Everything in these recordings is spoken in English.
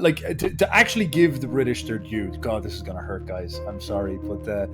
like to actually give the British their due. God, this is gonna hurt, guys. I'm sorry, but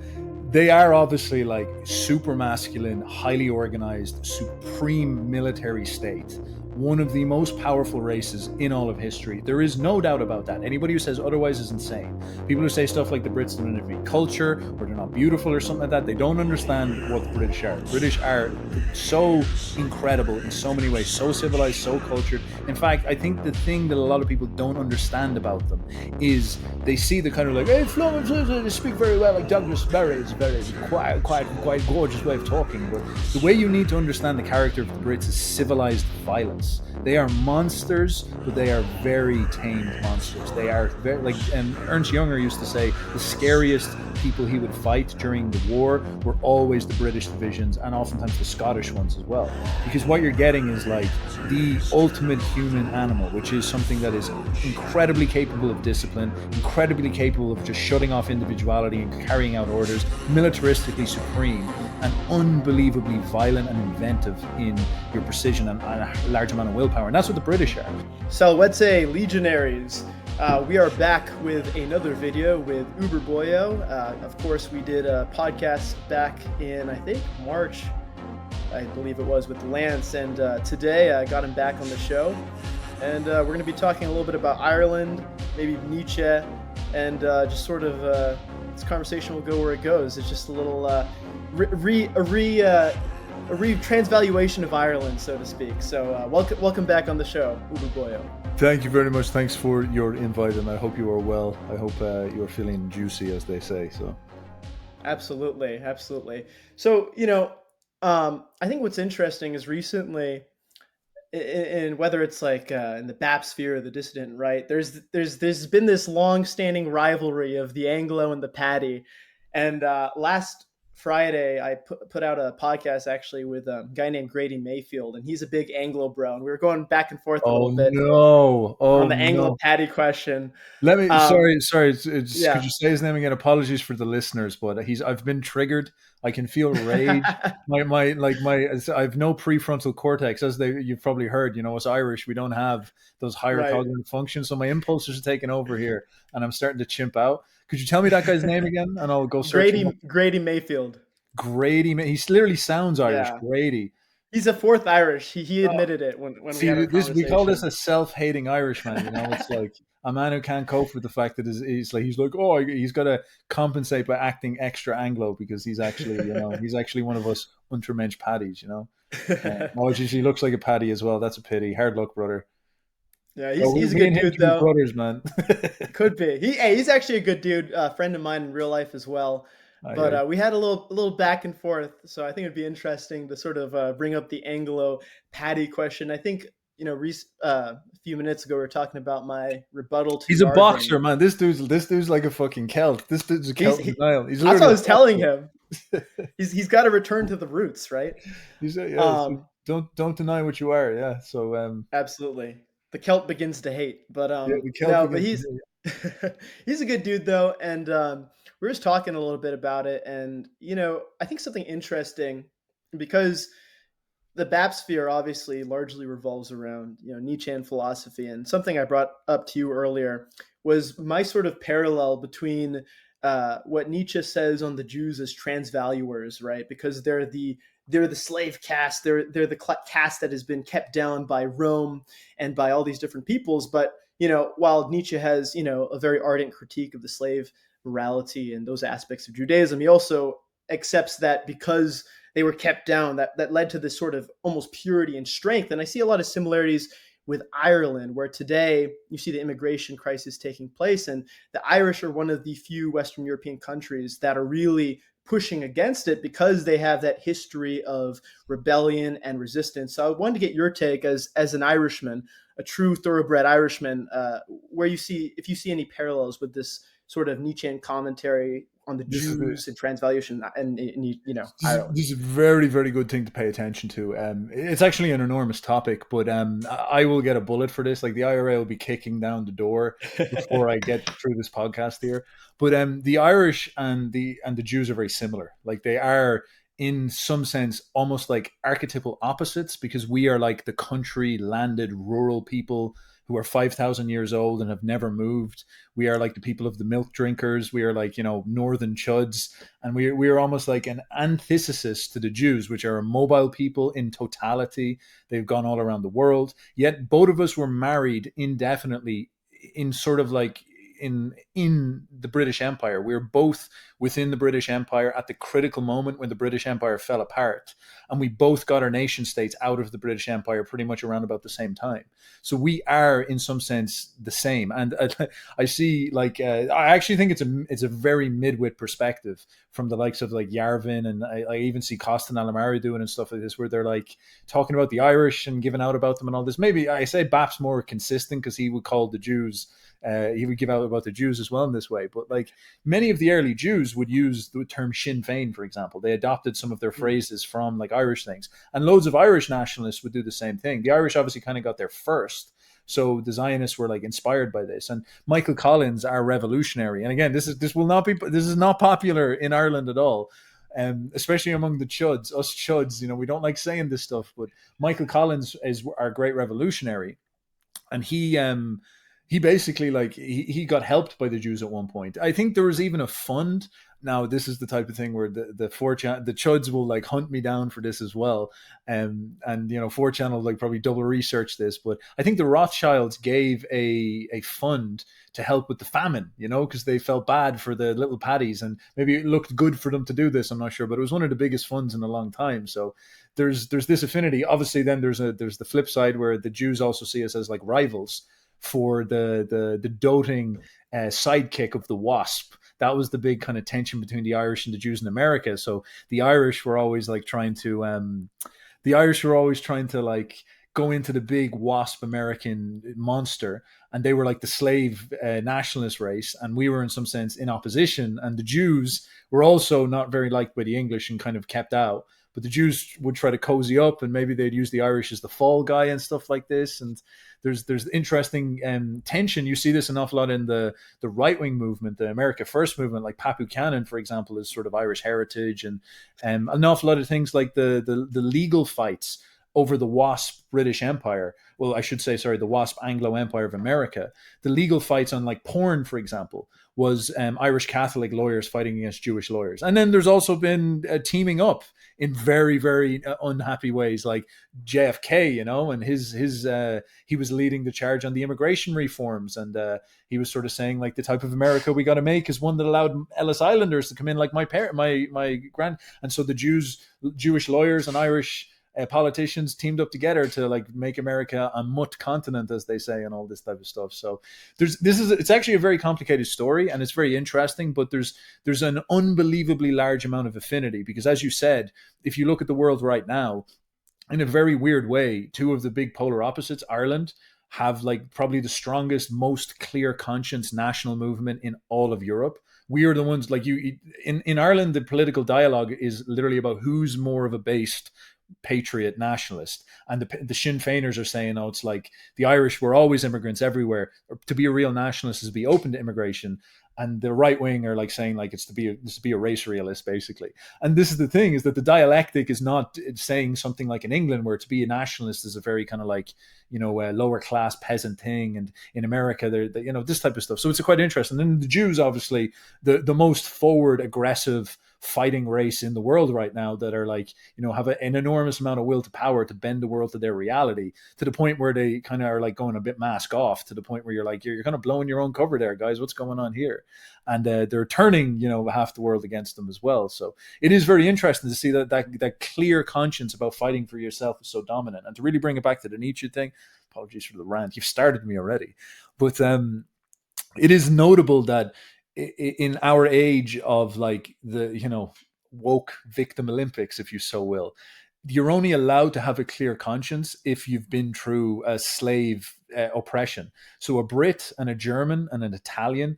they are obviously like super masculine, highly organized, supreme military state. One of the most powerful races in all of history. There is no doubt about that. Anybody who says otherwise is insane. People who say stuff like the Brits don't invent culture or they're not beautiful or something like that, they don't understand what the British are. The British are so incredible in so many ways, so civilized, so cultured. In fact, I think the thing that a lot of people don't understand about them is they see the kind of like, hey, Florence, they speak very well, like Douglas Murray is very quite gorgeous way of talking. But the way you need to understand the character of the Brits is civilized violence. They are monsters, but they are very tamed monsters. They are very, like, and Ernst Jünger used to say, the scariest people he would fight during the war were always the British divisions and oftentimes the Scottish ones as well. Because what you're getting is like the ultimate human animal, which is something that is incredibly capable of discipline, incredibly capable of just shutting off individuality and carrying out orders, militaristically supreme, and unbelievably violent and inventive in your precision and a large amount of willpower. And that's what the British are. Salvete legionaries. We are back with another video with Uberboyo. Of course, we did a podcast back in, I think, March, I believe it was, with Lance. And today I got him back on the show. And we're going to be talking a little bit about Ireland, maybe Nietzsche, and just sort of this conversation will go where it goes. It's just a little transvaluation of Ireland, so to speak. So welcome back on the show, Uberboyo. Thank you very much. Thanks for your invite, and I hope you are well. I hope you're feeling juicy, as they say. So, absolutely. So, I think what's interesting is recently, in whether it's like in the BAP sphere or the dissident right, there's been this long-standing rivalry of the Anglo and the Paddy, and last Friday, I put out a podcast actually with a guy named Grady Mayfield, and he's a big Anglo bro, and we were going back and forth a little bit on the Anglo Paddy question. Let me, sorry. Yeah. Could you say his name again? Apologies for the listeners, but I've been triggered. I can feel rage. I have no prefrontal cortex, as you've probably heard. Us Irish, we don't have those higher cognitive functions, so my impulses are taking over here, and I'm starting to chimp out. Could you tell me that guy's name again, and I'll go search him up? Grady Mayfield. Grady, he literally sounds Irish. Yeah. Grady. He's a fourth Irish. He admitted it when we had a conversation. We call this a self-hating Irishman. It's like a man who can't cope with the fact that he's got to compensate by acting extra Anglo because he's actually he's actually one of us untermensch paddies. He looks like a paddy as well. That's a pity. Hard luck, brother. Yeah, he's a good dude, though. Brothers, man. Could be. He's actually a good dude, friend of mine in real life as well. But we had a little back and forth, so I think it'd be interesting to sort of bring up the Anglo Paddy question. I think a few minutes ago we were talking about my rebuttal to. He's a boxer, man. This dude's like a fucking Celt. This dude's a Celt denial. That's what I was telling him. He's got to return to the roots, right? Don't deny what you are. Yeah. So absolutely. The Celt begins to hate, but but he's he's a good dude though, and we were just talking a little bit about it, and I think something interesting because the BAP sphere obviously largely revolves around Nietzschean philosophy, and something I brought up to you earlier was my sort of parallel between what Nietzsche says on the Jews as transvaluers, right? Because they're the slave caste. They're the caste that has been kept down by Rome and by all these different peoples. But, while Nietzsche has, a very ardent critique of the slave morality and those aspects of Judaism, he also accepts that because they were kept down, that led to this sort of almost purity and strength. And I see a lot of similarities with Ireland, where today you see the immigration crisis taking place. And the Irish are one of the few Western European countries that are really pushing against it because they have that history of rebellion and resistance. So I wanted to get your take as an Irishman, a true thoroughbred Irishman, if you see any parallels with this sort of Nietzschean commentary on the Jews and transvaluation and Ireland. This is a very, very good thing to pay attention to. It's actually an enormous topic, but I will get a bullet for this. Like the IRA will be kicking down the door before I get through this podcast here. But the Irish and the Jews are very similar. Like they are, in some sense, almost like archetypal opposites, because we are like the country landed rural people who are 5,000 years old and have never moved. We are like the people of the milk drinkers. We are like, northern chuds. And we are almost like an antithesis to the Jews, which are a mobile people in totality. They've gone all around the world. Yet both of us were married indefinitely in sort of like in the British Empire. We were both within the British Empire at the critical moment when the British Empire fell apart, and we both got our nation states out of the British Empire pretty much around about the same time. So we are, in some sense, the same. And I see, like, I actually think it's a very midwit perspective from the likes of like Yarvin, and I even see Costin Alamari doing and stuff like this, where they're like talking about the Irish and giving out about them and all this. Maybe I say Bap's more consistent because he would call the Jews. He would give out about the Jews as well in this way. But like many of the early Jews would use the term Sinn Fein, for example. They adopted some of their phrases from like Irish things. And loads of Irish nationalists would do the same thing. The Irish obviously kind of got there first. So the Zionists were like inspired by this. And Michael Collins, our revolutionary, and again, this is not popular in Ireland at all. Especially among the chuds, us chuds, we don't like saying this stuff, but Michael Collins is our great revolutionary. And he basically like he got helped by the Jews at one point. I think there was even a fund. Now this is the type of thing where the chuds will like hunt me down for this as well, and 4chan will like probably double research this. But I think the Rothschilds gave a fund to help with the famine, because they felt bad for the little paddies, and maybe it looked good for them to do this. I'm not sure, but it was one of the biggest funds in a long time. So there's this affinity. Obviously, then there's the flip side where the Jews also see us as like rivals for the doting sidekick of the WASP. That was the big kind of tension between the Irish and the Jews in America. So the Irish were always like trying to like go into the big WASP American monster, and they were like the slave nationalist race, and we were in some sense in opposition. And the Jews were also not very liked by the English and kind of kept out. But the Jews would try to cozy up, and maybe they'd use the Irish as the fall guy and stuff like this. And there's interesting tension. You see this an awful lot in the right wing movement, the America First movement, like Pat Buchanan, for example, is sort of Irish heritage, and an awful lot of things like the legal fights over the WASP British Empire. Well, I should say, sorry, the WASP Anglo Empire of America. The legal fights on like porn, for example, was Irish Catholic lawyers fighting against Jewish lawyers. And then there's also been teaming up in very, very unhappy ways, like JFK, and he was leading the charge on the immigration reforms. And he was sort of saying like the type of America we got to make is one that allowed Ellis Islanders to come in like my grand. And so the Jewish lawyers and Irish politicians teamed up together to like make America a mutt continent, as they say, and all this type of stuff. So it's actually a very complicated story, and it's very interesting, but there's an unbelievably large amount of affinity, because as you said, if you look at the world right now, in a very weird way, two of the big polar opposites, Ireland, have like probably the strongest, most clear conscience national movement in all of Europe. We are the ones like in Ireland, the political dialogue is literally about who's more of a based patriot nationalist, and the Sinn Feiners are saying, it's like the Irish were always immigrants everywhere. To be a real nationalist is to be open to immigration, and the right wing are like saying like it's to be a race realist, basically. And this is the thing, is that the dialectic is not saying something like in England, where to be a nationalist is a very kind of like lower class peasant thing, and in America they're this type of stuff. So it's quite interesting. And then the Jews, obviously the most forward, aggressive fighting race in the world right now, that are like have an enormous amount of will to power to bend the world to their reality, to the point where they kind of are like going a bit mask off, to the point where you're like you're kind of blowing your own cover there, guys, what's going on here? And they're turning half the world against them as well. So it is very interesting to see that clear conscience about fighting for yourself is so dominant. And to really bring it back to the Nietzsche thing, apologies for the rant, you've started me already, but it is notable that in our age of like the woke victim Olympics, if you so will, you're only allowed to have a clear conscience if you've been through a slave oppression. So a Brit and a German and an Italian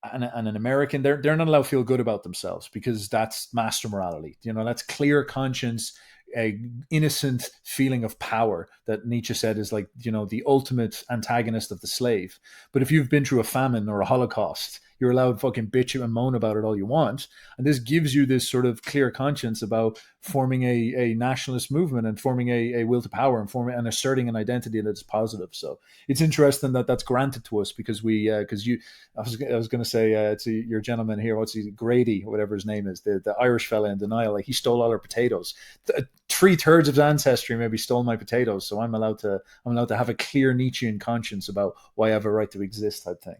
and an American, they're not allowed to feel good about themselves, because that's master morality. That's clear conscience, a innocent feeling of power that Nietzsche said is like, the ultimate antagonist of the slave. But if you've been through a famine or a Holocaust, you're allowed to fucking bitch and moan about it all you want. And this gives you this sort of clear conscience about forming a nationalist movement and forming a will to power and forming and asserting an identity that's positive. So it's interesting that that's granted to us because I was going to say to your gentleman here, what's he, Grady, whatever his name is, the Irish fella in denial, like he stole all our potatoes. 3/3 of his ancestry maybe stole my potatoes, so I'm allowed to have a clear Nietzschean conscience about why I have a right to exist, type thing.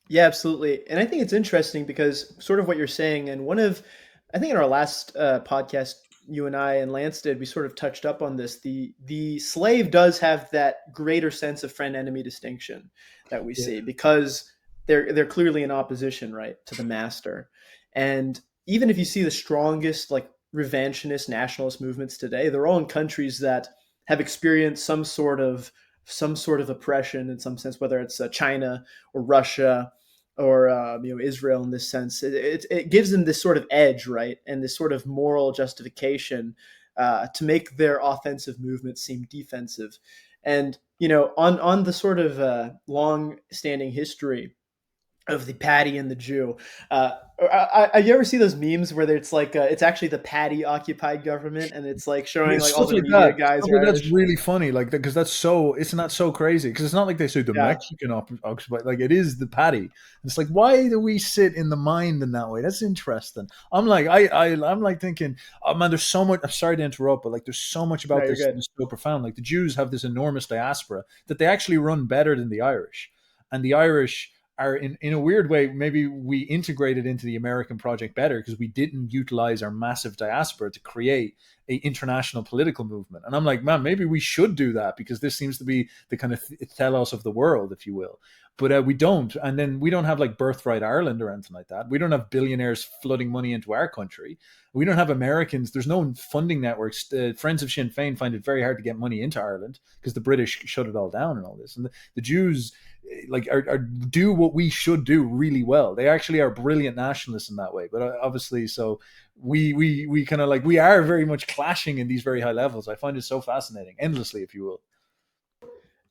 Yeah, absolutely. And I think it's interesting because sort of what you're saying, and I think in our last podcast, you and I and Lance did, we sort of touched up on this. The slave does have that greater sense of friend enemy distinction that we see because they're clearly in opposition, right, to the master. And even if you see the strongest like revanchist nationalist movements today, they're all in countries that have experienced some sort of oppression in some sense, whether it's China or Russia or Israel in this sense. It gives them this sort of edge, right, and this sort of moral justification to make their offensive movement seem defensive. And on the sort of long-standing history of the Paddy and the Jew. You ever see those memes where it's like it's actually the Paddy occupied government, and it's like showing like all the media guys are that's Irish. really funny, like because it's not so crazy because it's not like they say the Mexican occupied, like it is the Paddy. It's like, why do we sit in the mind in that way? That's interesting. I'm like I'm like thinking, oh man, there's so much. I'm sorry to interrupt, but like there's so much about this that's so profound. Like the Jews have this enormous diaspora that they actually run better than the Irish, and the Irish are in a weird way, maybe we integrated into the American project better because we didn't utilize our massive diaspora to create a international political movement. And I'm like, man, maybe we should do that because this seems to be the kind of telos of the world, if you will. But we don't. And then we don't have like Birthright Ireland or anything like that. We don't have billionaires flooding money into our country. We don't have Americans. There's no funding networks. Friends of Sinn Fein find it very hard to get money into Ireland because the British shut it all down and all this. And the Jews like are do what we should do really well. They actually are brilliant nationalists in that way. But obviously, so we kind of like we are very much clashing in these very high levels. I find it so fascinating, endlessly, if you will.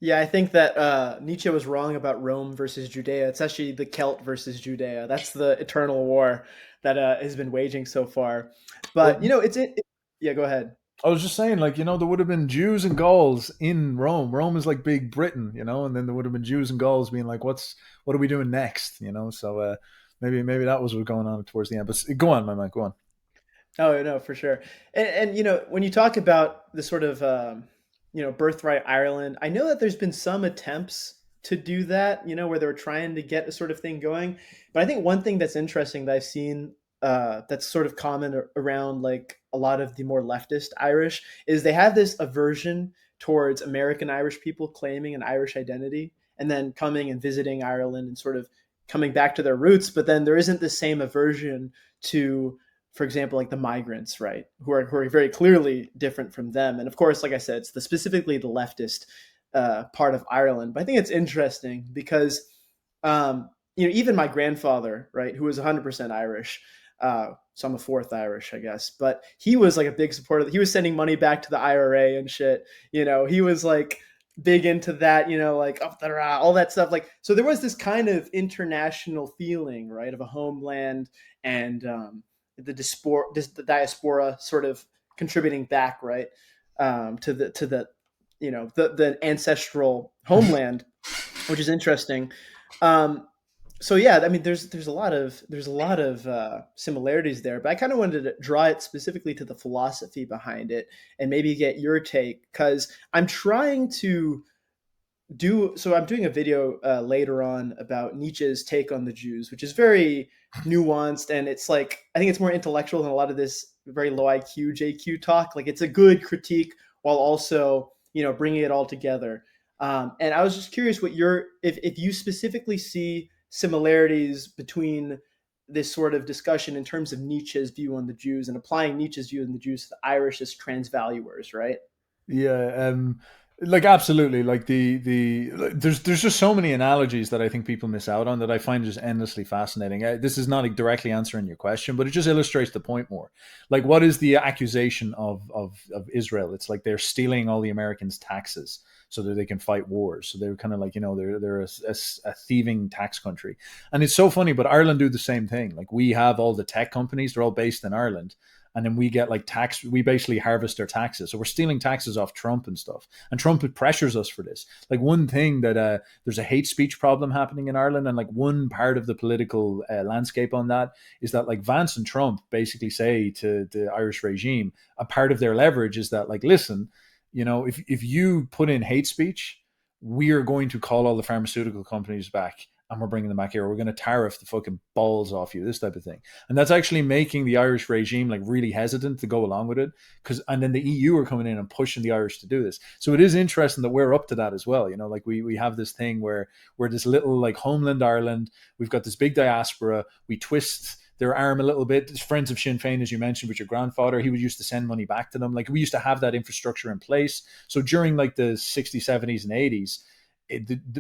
Yeah, I think that Nietzsche was wrong about Rome versus Judea. It's actually the Celt versus Judea. That's the eternal war that has been waging so far. But yeah, go ahead. I was just saying, like, there would have been Jews and Gauls in Rome. Rome is like big Britain, and then there would have been Jews and Gauls being like, what are we doing next? So maybe that was what was going on towards the end. But go on, my man, go on. Oh no, for sure. And when you talk about the sort of birthright Ireland, I know that there's been some attempts to do that, where they were trying to get a sort of thing going. But I think one thing that's interesting that I've seen that's sort of common around like a lot of the more leftist Irish is they have this aversion towards American Irish people claiming an Irish identity and then coming and visiting Ireland and sort of coming back to their roots. But then there isn't the same aversion to, for example, like the migrants, right, who are very clearly different from them. And of course, like I said, it's specifically the leftist part of Ireland. But I think it's interesting because, even my grandfather, right, who was 100% Irish, so I'm a fourth Irish, I guess, but he was like a big supporter. He was sending money back to the IRA and shit. He was like big into that, like all that stuff. Like, so there was this kind of international feeling, right, of a homeland and the diaspora sort of contributing back, right, to the the ancestral homeland, which is interesting. So yeah, I mean, there's a lot of similarities there, but I kind of wanted to draw it specifically to the philosophy behind it and maybe get your take because I'm trying to I'm doing a video later on about Nietzsche's take on the Jews, which is very nuanced and it's like I think it's more intellectual than a lot of this very low IQ JQ talk. Like it's a good critique while also bringing it all together. And I was just curious what if you specifically see similarities between this sort of discussion in terms of Nietzsche's view on the Jews and applying Nietzsche's view on the Jews to the Irish as transvaluers, right? Yeah, Like absolutely, like there's just so many analogies that I think people miss out on that I find just endlessly fascinating. This is not like directly answering your question, but it just illustrates the point more. Like, what is the accusation of Israel? It's like they're stealing all the Americans' taxes so that they can fight wars. So they're kind of like, they're a thieving tax country, and it's so funny. But Ireland do the same thing. Like, we have all the tech companies; they're all based in Ireland, and then we get like tax. We basically harvest their taxes, so we're stealing taxes off Trump and stuff. And Trump pressures us for this. Like, one thing that there's a hate speech problem happening in Ireland, and like one part of the political landscape on that is that like Vance and Trump basically say to the Irish regime, a part of their leverage is that like, listen, if you put in hate speech, we are going to call all the pharmaceutical companies back and we're bringing them back here. We're going to tariff the fucking balls off you, this type of thing. And that's actually making the Irish regime like really hesitant to go along with it. And then the EU are coming in and pushing the Irish to do this. So it is interesting that we're up to that as well. Like we have this thing where we're this little like homeland Ireland. We've got this big diaspora. We twist their arm a little bit. Friends of Sinn Fein, as you mentioned, with your grandfather, he would used to send money back to them. Like, we used to have that infrastructure in place. So during like the 60s, 70s, and 80s,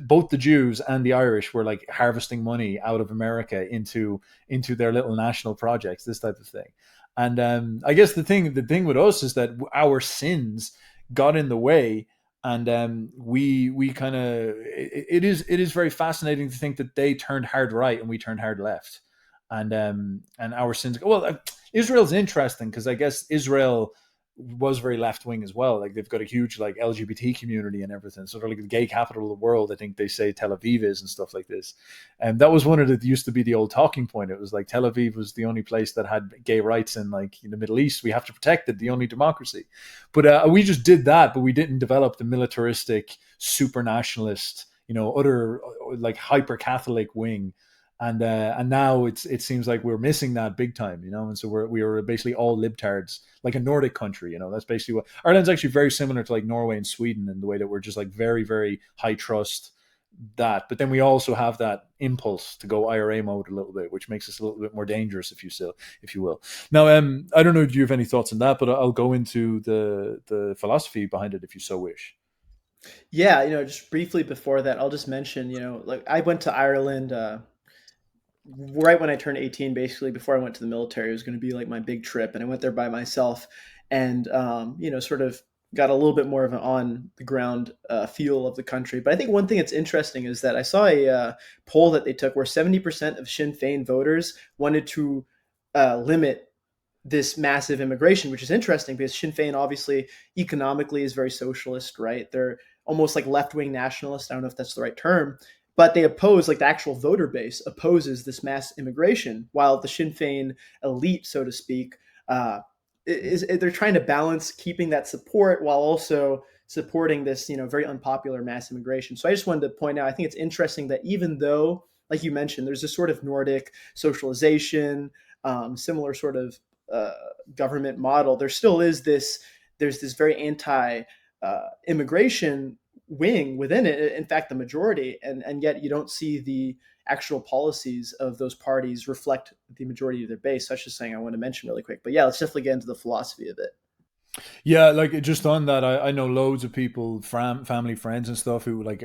both the Jews and the Irish were like harvesting money out of America into their little national projects, this type of thing. And I guess the thing with us is that our sins got in the way, and we kind of it is very fascinating to think that they turned hard right and we turned hard left, and our sins. Well, Israel's interesting because I guess Israel was very left wing as well. Like, they've got a huge like LGBT community and everything. So they're like the gay capital of the world. I think they say Tel Aviv is and stuff like this. And that was one of the used to be the old talking point. It was like Tel Aviv was the only place that had gay rights in like in the Middle East. We have to protect it, the only democracy. But we just did that, but we didn't develop the militaristic, super nationalist, other like hyper Catholic wing. And now it seems like we're missing that big time, and so we are basically all libtards, like a Nordic country, that's basically what Ireland's actually very similar to like Norway and Sweden in the way that we're just like very, very high trust that, but then we also have that impulse to go IRA mode a little bit, which makes us a little bit more dangerous, if you will. Now, I don't know, do you have any thoughts on that? But I'll go into the philosophy behind it if you so wish. Yeah, just briefly before that, I'll just mention, like I went to Ireland right when I turned 18, basically before I went to the military. It was going to be like my big trip, and I went there by myself, and sort of got a little bit more of an on the ground feel of the country. But I think one thing that's interesting is that I saw a poll that they took where 70% of Sinn Féin voters wanted to limit this massive immigration, which is interesting because Sinn Féin obviously economically is very socialist, right? They're almost like left-wing nationalists. I don't know if that's the right term, but they oppose, like the actual voter base opposes this mass immigration, while the Sinn Féin elite, so to speak, they're trying to balance keeping that support while also supporting this, very unpopular mass immigration. So I just wanted to point out, I think it's interesting that even though, like you mentioned, there's this sort of Nordic socialization, similar sort of uh, government model, there still is there's this very anti immigration wing within it. In fact, the majority, and yet you don't see the actual policies of those parties reflect the majority of their base. So that's just something I want to mention really quick. But yeah, let's definitely get into the philosophy of it. Yeah, like just on that, I know loads of people, family, friends, and stuff who like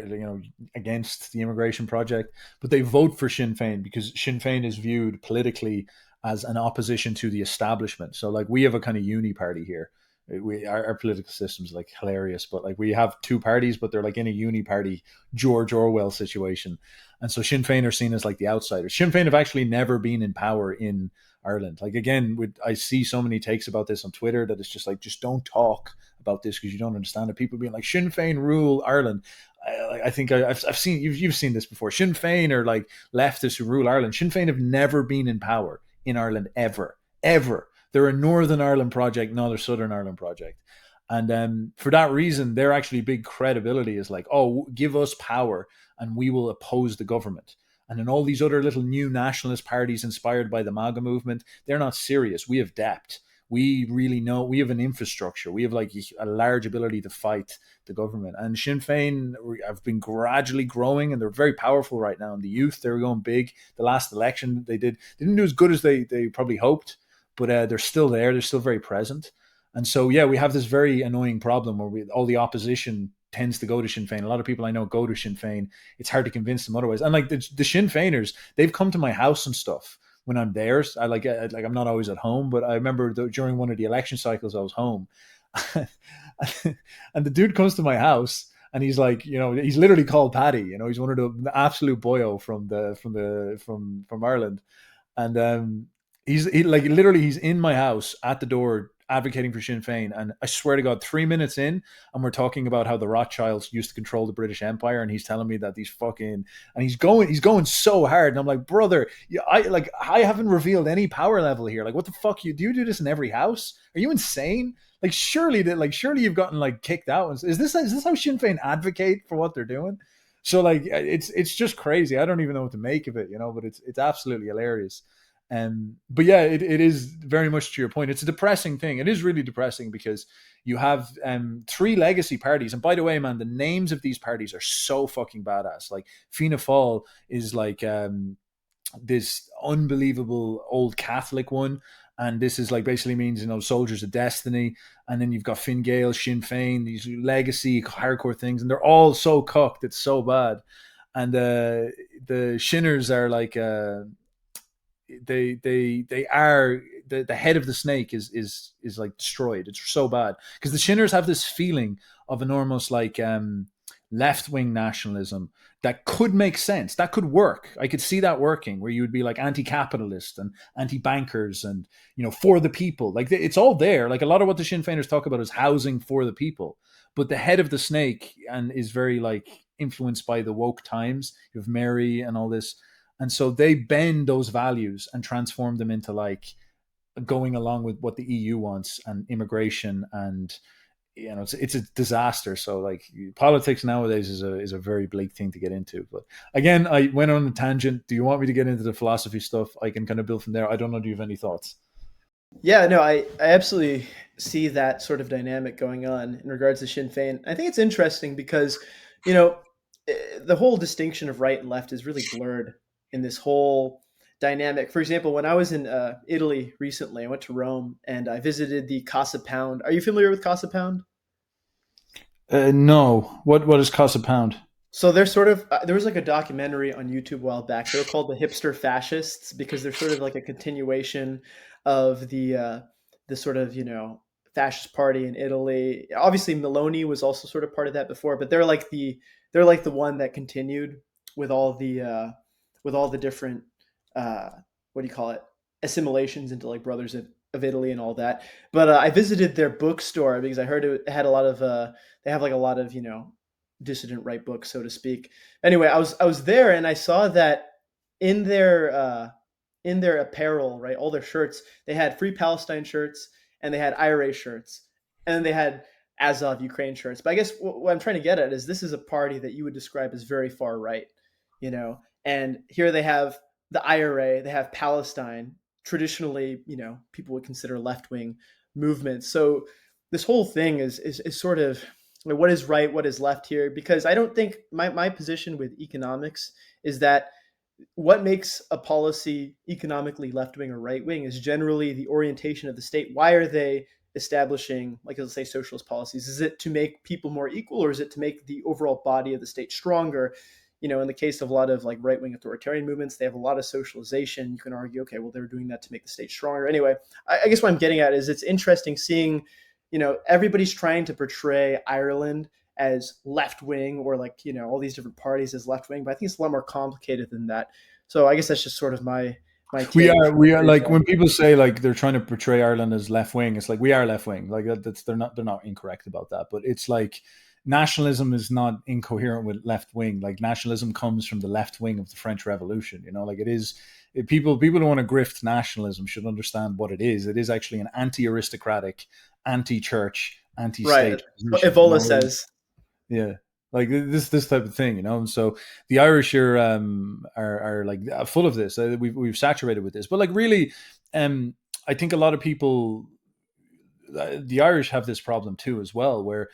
against the immigration project, but they vote for Sinn Féin because Sinn Féin is viewed politically as an opposition to the establishment. So like we have a kind of uni party here. Our political system is like hilarious, but like we have two parties, but they're like in a uni party George Orwell situation, and so Sinn Féin are seen as like the outsiders. Sinn Féin have actually never been in power in Ireland. Like again, I see so many takes about this on Twitter that it's just like, just don't talk about this because you don't understand it. People being like, Sinn Féin rule Ireland. I think I've seen you've seen this before. Sinn Féin are like leftists who rule Ireland. Sinn Féin have never been in power in Ireland ever. They're a Northern Ireland project, not a Southern Ireland project. And for that reason, their actually big credibility is like, oh, give us power and we will oppose the government. And then all these other little new nationalist parties inspired by the MAGA movement, they're not serious. We have depth. We really know. We have an infrastructure. We have like a large ability to fight the government. And Sinn Féin have been gradually growing, and they're very powerful right now. And the youth, they're going big. The last election they didn't do as good as they probably hoped, but they're still there. They're still very present. And so, yeah, we have this very annoying problem where all the opposition tends to go to Sinn Fein. A lot of people I know go to Sinn Fein. It's hard to convince them otherwise. And like the Sinn Feiners, they've come to my house and stuff when I'm there. I'm not always at home, but I remember during one of the election cycles I was home, and the dude comes to my house. And he's like, he's literally called Paddy. He's one of the absolute boyo from Ireland, and he's in my house at the door advocating for Sinn Fein. And I swear to God, 3 minutes in, and we're talking about how the Rothschilds used to control the British Empire, and he's telling me that and he's going so hard, and I'm like, brother, I haven't revealed any power level here. Like, what the fuck? Do you do this in every house? Are you insane? Like, surely you've gotten kicked out. Is this how Sinn Fein advocate for what they're doing? So it's just crazy. I don't even know what to make of it, but it's absolutely hilarious. But yeah, it is very much to your point. It's a depressing thing. It is really depressing because you have 3 legacy parties. And by the way, man, the names of these parties are so fucking badass. Like Fianna Fáil is this unbelievable old Catholic one. And this is basically means, soldiers of destiny. And then you've got Fine Gael, Sinn Fein, these legacy hardcore things. And they're all so cucked. It's so bad. And the Shinners are they are the head of the snake is destroyed. It's so bad because the Shinners have this feeling of enormous left-wing nationalism that could make sense, that could work. I could see that working, where you would be anti-capitalist and anti-bankers and for the people. It's all there. A lot of what the Sinn Feiners talk about is housing for the people, but the head of the snake is very influenced by the woke times. You have Mary and all this. And so they bend those values and transform them into going along with what the EU wants and immigration, and it's a disaster. So politics nowadays is a very bleak thing to get into. But again, I went on a tangent. Do you want me to get into the philosophy stuff? I can kind of build from there. I don't know. Do you have any thoughts? Yeah, no, I absolutely see that sort of dynamic going on in regards to Sinn Fein. I think it's interesting because, the whole distinction of right and left is really blurred in this whole dynamic. For example, when I was in Italy recently, I went to Rome and I visited the Casa Pound. Are you familiar with Casa Pound? No. What is Casa Pound? So they're sort of there was a documentary on YouTube a while back. They were called the hipster fascists because they're sort of a continuation of the sort of fascist party in Italy. Obviously, Meloni was also sort of part of that before, but they're the one that continued with all the different what do you call it, assimilations into Brothers of Italy and all that. But I visited their bookstore because I heard it had a lot of they have a lot of dissident right books, so to speak. Anyway, I was there and I saw that in their apparel, right, all their shirts, they had Free Palestine shirts and they had IRA shirts, and then they had Azov Ukraine shirts. But I guess what I'm trying to get at is this is a party that you would describe as very far right, and here they have the IRA, they have Palestine. Traditionally, people would consider left-wing movements. So this whole thing is sort of what is right, what is left here, because I don't think my position with economics is that what makes a policy economically left-wing or right-wing is generally the orientation of the state. Why are they establishing, let's say, socialist policies? Is it to make people more equal, or is it to make the overall body of the state stronger? In the case of a lot of right-wing authoritarian movements, they have a lot of socialization. You can argue, okay, well, they're doing that to make the state stronger. Anyway, I guess what I'm getting at is it's interesting seeing, everybody's trying to portray Ireland as left-wing or all these different parties as left-wing, but I think it's a lot more complicated than that. So I guess that's just sort of my take. We are when people say they're trying to portray Ireland as left-wing, it's we are left-wing. They're not incorrect about that, but it's nationalism is not incoherent with left wing. Nationalism comes from the left wing of the French Revolution. People who want to grift nationalism should understand what it is. It is actually an anti-aristocratic, anti-church, anti-state. Right. Evola says. Yeah. This type of thing, And so the Irish are full of this. We've saturated with this, but really, I think a lot of people, the Irish have this problem too as well, where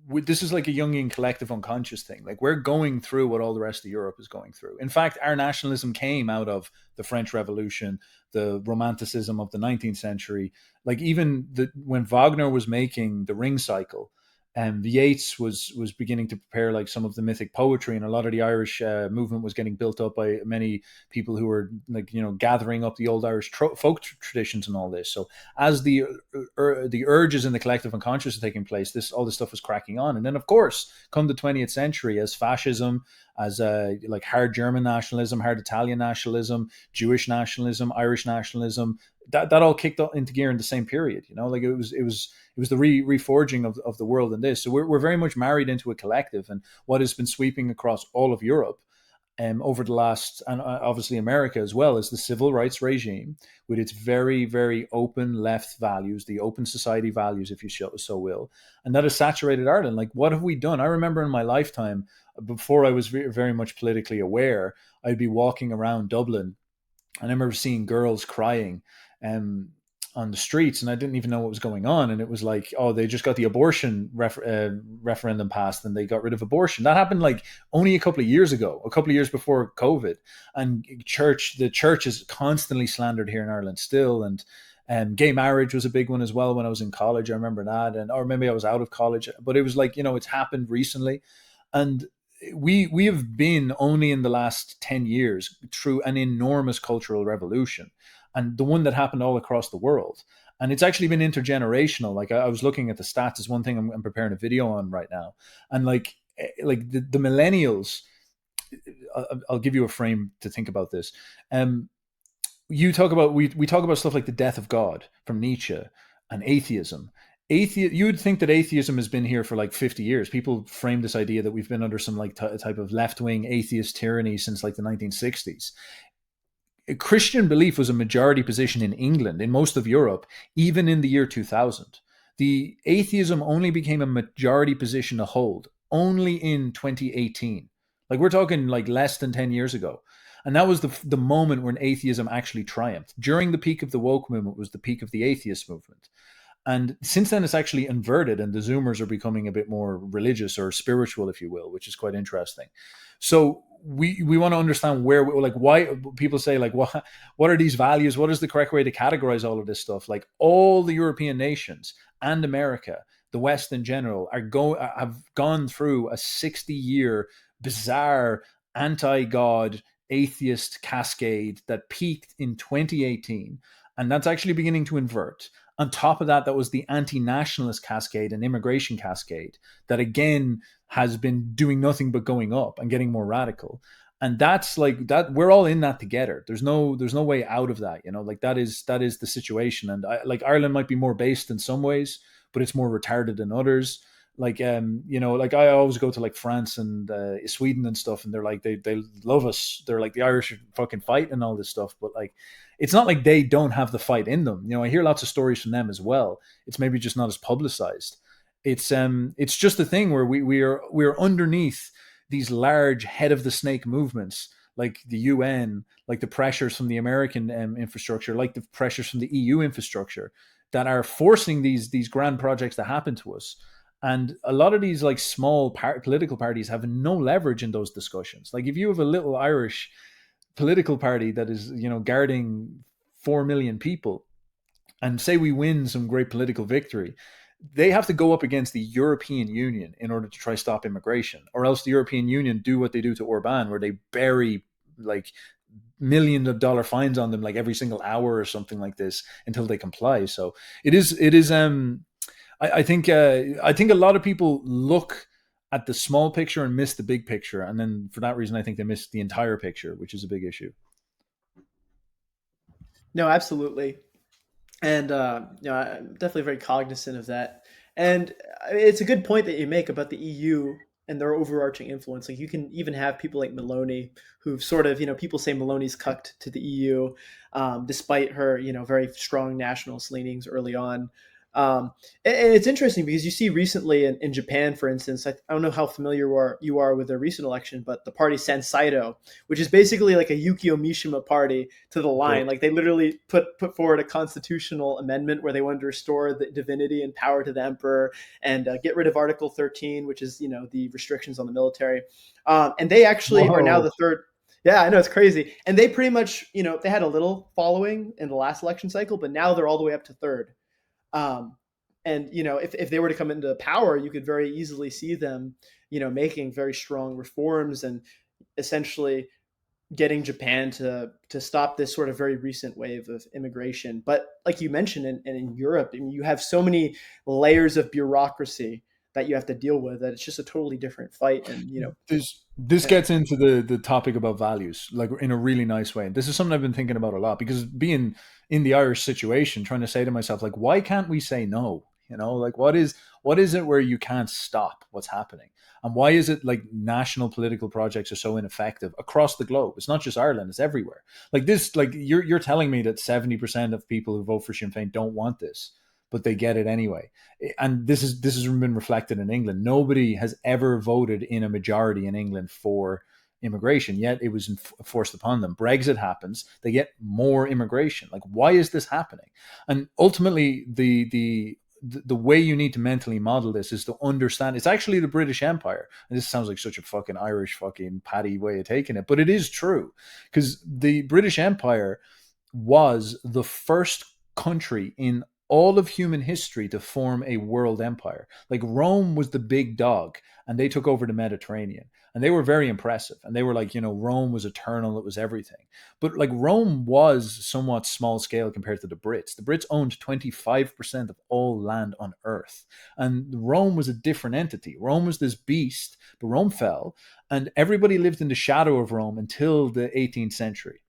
this is a Jungian collective unconscious thing. We're going through what all the rest of Europe is going through. In fact, our nationalism came out of the French Revolution, the Romanticism of the 19th century. When Wagner was making the Ring Cycle, Yeats was beginning to prepare like some of the mythic poetry, and a lot of the Irish movement was getting built up by many people who were like gathering up the old Irish folk traditions and all this. So as the urges in the collective unconscious are taking place, all this stuff was cracking on, and then of course, come the 20th century, as fascism, as like hard German nationalism, hard Italian nationalism, Jewish nationalism, Irish nationalism, that all kicked into gear in the same period. Like it was the reforging of the world in this. So we're very much married into a collective, and what has been sweeping across all of Europe over the last, and obviously America as well, is the civil rights regime with its very, very open left values, the open society values, if you so will, and that has saturated Ireland. Like, what have we done? I remember in my lifetime, before I was very much politically aware, I'd be walking around Dublin, and I remember seeing girls crying um, on the streets, and I didn't even know what was going on. And it was like, oh, they just got the abortion referendum passed, and they got rid of abortion. That happened like only a couple of years ago, a couple of years before COVID. And the church is constantly slandered here in Ireland still, and gay marriage was a big one as well when I was in college. I remember that, or maybe I was out of college, but it was like it's happened recently, and we have been only in the last 10 years through an enormous cultural revolution, and the one that happened all across the world. And it's actually been intergenerational. Like I was looking at the stats, is one thing I'm preparing a video on right now, and like the millennials. I'll give you a frame to think about this. You talk about we talk about stuff like the death of God from Nietzsche and atheism. You would think that atheism has been here for like 50 years. People frame this idea that we've been under some like type of left-wing atheist tyranny since like the 1960s. Christian belief was a majority position in England, in most of Europe, even in the year 2000. The atheism only became a majority position to hold only in 2018. Like, we're talking like less than 10 years ago. And that was the moment when atheism actually triumphed. During the peak of the woke movement was the peak of the atheist movement. And since then, it's actually inverted, and the Zoomers are becoming a bit more religious or spiritual, if you will, which is quite interesting. So we want to understand why people say like what are these values? What is the correct way to categorize all of this stuff? Like, all the European nations and America, the West in general, have gone through a 60-year bizarre anti-God atheist cascade that peaked in 2018, and that's actually beginning to invert. On top of that, that was the anti-nationalist cascade and immigration cascade that again has been doing nothing but going up and getting more radical. And that's like that. We're all in that together. There's no way out of that. Like that is the situation. And like Ireland might be more based in some ways, but it's more retarded in others. Like like I always go to like France and Sweden and stuff, and they're like they love us. They're like, the Irish fucking fight and all this stuff, but like it's not like they don't have the fight in them. I hear lots of stories from them as well. It's maybe just not as publicized. It's just a thing where we're underneath these large head of the snake movements, like the UN, like the pressures from the American infrastructure, like the pressures from the EU infrastructure, that are forcing these grand projects to happen to us. And a lot of these like small political parties have no leverage in those discussions. Like, if you have a little Irish political party that is guarding 4 million people, and say we win some great political victory, they have to go up against the European Union in order to try stop immigration, or else the European Union do what they do to Orban, where they bury like millions of dollar fines on them like every single hour or something like this until they comply. So it is I think a lot of people look at the small picture and miss the big picture, and then for that reason I think they miss the entire picture, which is a big issue. No, absolutely. And I'm definitely very cognizant of that. And it's a good point that you make about the EU and their overarching influence. Like, you can even have people like Maloney, who've sort of, people say Maloney's cucked to the EU, despite her, very strong nationalist leanings early on. And it's interesting because you see recently in Japan, for instance, I don't know how familiar you are with their recent election, but the party Sansaido, which is basically like a Yukio Mishima party to the line. Right. Like, they literally put forward a constitutional amendment where they wanted to restore the divinity and power to the emperor, and get rid of Article 13, which is, the restrictions on the military. And they actually are now the third. Yeah, I know, it's crazy. And they pretty much, they had a little following in the last election cycle, but now they're all the way up to third. And if they were to come into power, you could very easily see them, making very strong reforms and essentially getting Japan to stop this sort of very recent wave of immigration. But like you mentioned, in Europe, I mean, you have so many layers of bureaucracy that you have to deal with that it's just a totally different fight. And this gets into the topic about values, like in a really nice way. And this is something I've been thinking about a lot, because being in the Irish situation, trying to say to myself, like, why can't we say no? Like, what is it where you can't stop what's happening? And why is it like national political projects are so ineffective across the globe? It's not just Ireland, it's everywhere. Like this, like you're telling me that 70% of people who vote for Sinn Fein don't want this, but they get it anyway. And this has been reflected in England. Nobody has ever voted in a majority in England for immigration, yet it was forced upon them. Brexit happens, they get more immigration. Like, why is this happening? And ultimately, the way you need to mentally model this is to understand it's actually the British Empire. And this sounds like such a fucking Irish fucking patty way of taking it, but it is true, because the British Empire was the first country in all of human history to form a world empire. Like, Rome was the big dog, and they took over the Mediterranean, and they were very impressive. And they were like, Rome was eternal, it was everything. But like, Rome was somewhat small scale compared to the Brits. The Brits owned 25% of all land on earth. And Rome was a different entity. Rome was this beast, but Rome fell, and everybody lived in the shadow of Rome until the 18th century,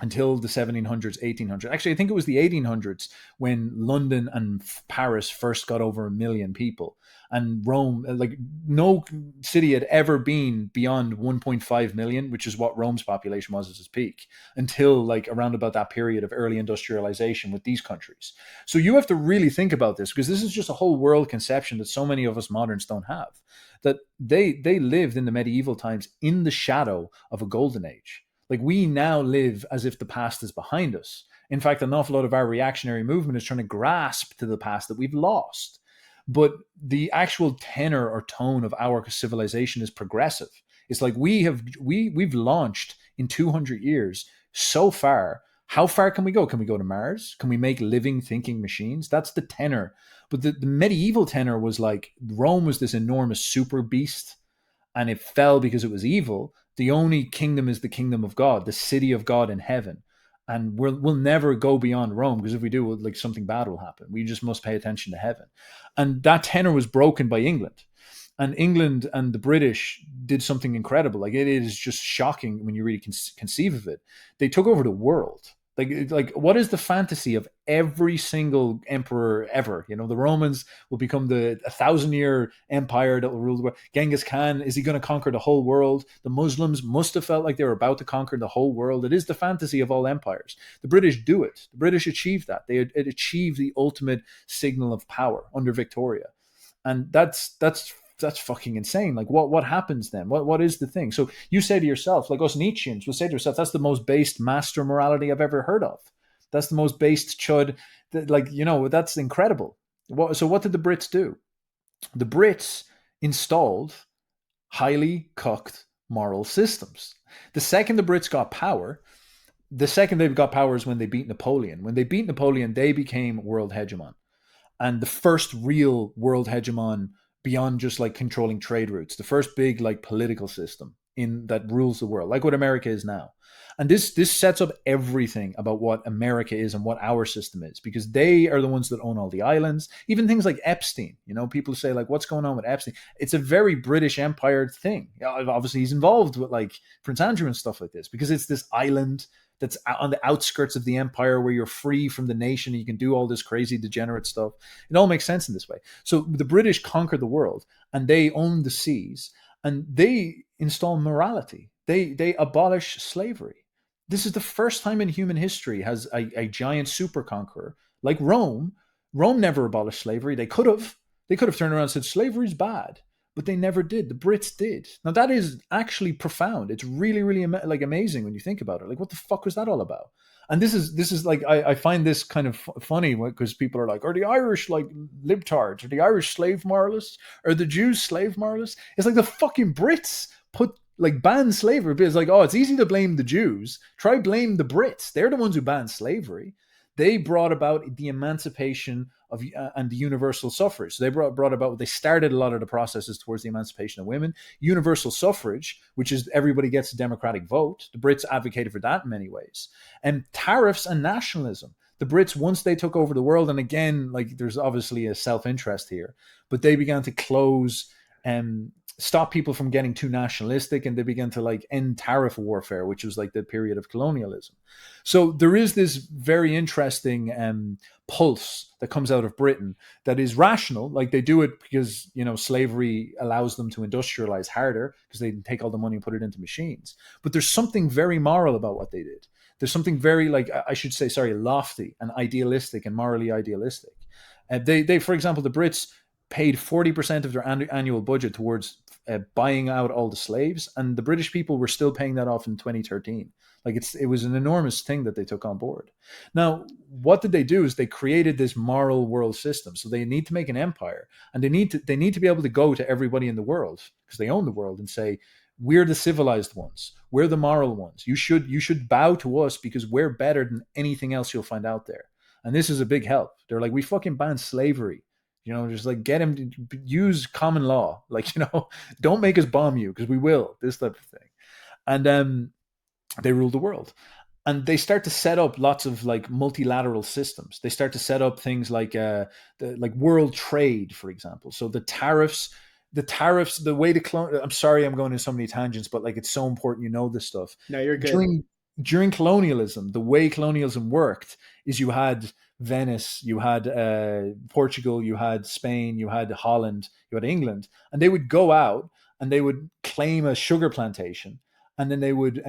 until the 1700s, 1800s. Actually, I think it was the 1800s when London and Paris first got over 1 million people. And Rome, like, no city had ever been beyond 1.5 million, which is what Rome's population was at its peak, until like around about that period of early industrialization with these countries. So you have to really think about this, because this is just a whole world conception that so many of us moderns don't have. That they lived in the medieval times in the shadow of a golden age. Like, we now live as if the past is behind us. In fact, an awful lot of our reactionary movement is trying to grasp to the past that we've lost. But the actual tenor or tone of our civilization is progressive. It's like we've launched in 200 years so far. How far can we go? Can we go to Mars? Can we make living, thinking machines? That's the tenor. But the medieval tenor was like, Rome was this enormous super beast, and it fell because it was evil. The only kingdom is the kingdom of God, the city of God in heaven. And we'll never go beyond Rome, because if we do, like, something bad will happen. We just must pay attention to heaven. And that tenor was broken by England. And England and the British did something incredible. Like, it is just shocking when you really conceive of it. They took over the world. Like, what is the fantasy of every single emperor ever? The Romans will become the 1,000-year empire that will rule the world. Genghis Khan, is he going to conquer the whole world? The Muslims must have felt like they were about to conquer the whole world. It is the fantasy of all empires. The British do it. The British achieved that. They achieved the ultimate signal of power under Victoria. And that's fucking insane. Like, what happens then? What is the thing? So you say to yourself, like us Nietzscheans will say to yourself, that's the most based master morality I've ever heard of. That's the most based chud. That's incredible. So what did the Brits do? The Brits installed highly cooked moral systems. The second the Brits got power, is when they beat Napoleon. When they beat Napoleon, they became world hegemon. And the first real world hegemon, beyond just like controlling trade routes, the first big like political system that rules the world, like what America is now. And this sets up everything about what America is and what our system is, because they are the ones that own all the islands, even things like Epstein. People say, like, what's going on with Epstein? It's a very British Empire thing. Obviously, he's involved with like Prince Andrew and stuff like this, because it's this island that's on the outskirts of the empire where you're free from the nation and you can do all this crazy degenerate stuff. It all makes sense in this way. So the British conquered the world, and they own the seas, and they install morality. They abolish slavery. This is the first time in human history has a giant super conqueror like Rome. Rome never abolished slavery. They could have turned around and said slavery's bad, but they never did. The Brits did. Now that is actually profound. It's really, really like amazing when you think about it. Like, what the fuck was that all about? And this is like, I find this kind of funny, because people are like, are the Irish like libtards? Are the Irish slave moralists? Are the Jews slave moralists? It's like the fucking Brits banned slavery. It's like, oh, it's easy to blame the Jews. Try blame the Brits. They're the ones who banned slavery. they brought about the emancipation of and the universal suffrage. So they started a lot of the processes towards the emancipation of women. Universal suffrage, which is everybody gets a democratic vote. The Brits advocated for that in many ways. And tariffs and nationalism. The Brits, once they took over the world, and again, like there's obviously a self-interest here, but they began to close and stop people from getting too nationalistic, and they began to like end tariff warfare, which was like the period of colonialism. So there is this very interesting pulse that comes out of Britain that is rational. Like they do it because, you know, slavery allows them to industrialize harder because they can take all the money and put it into machines. But there's something very moral about what they did. There's something very, like, I should say, lofty and idealistic and morally idealistic. They, for example, the Brits paid 40% of their annual budget towards buying out all the slaves, and the British people were still paying that off in 2013. Like it was an enormous thing that they took on board. Now, what did they do is they created this moral world system. So they need to make an empire, and they need to be able to go to everybody in the world because they own the world and say, we're the civilized ones. We're the moral ones. You should bow to us because we're better than anything else you'll find out there. And this is a big help. They're like, we fucking banned slavery. You know, just like get him to use common law. Like, you know, don't make us bomb you because we will. This type of thing. And they rule the world. And they start to set up lots of like multilateral systems. They start to set up things like like world trade, for example. So the tariffs, the way to I'm sorry, I'm going into so many tangents, but like it's so important you know this stuff. No, you're good. During colonialism, the way colonialism worked is you had Venice, you had Portugal, you had Spain, you had Holland, you had England, and they would go out and they would claim a sugar plantation, and then they would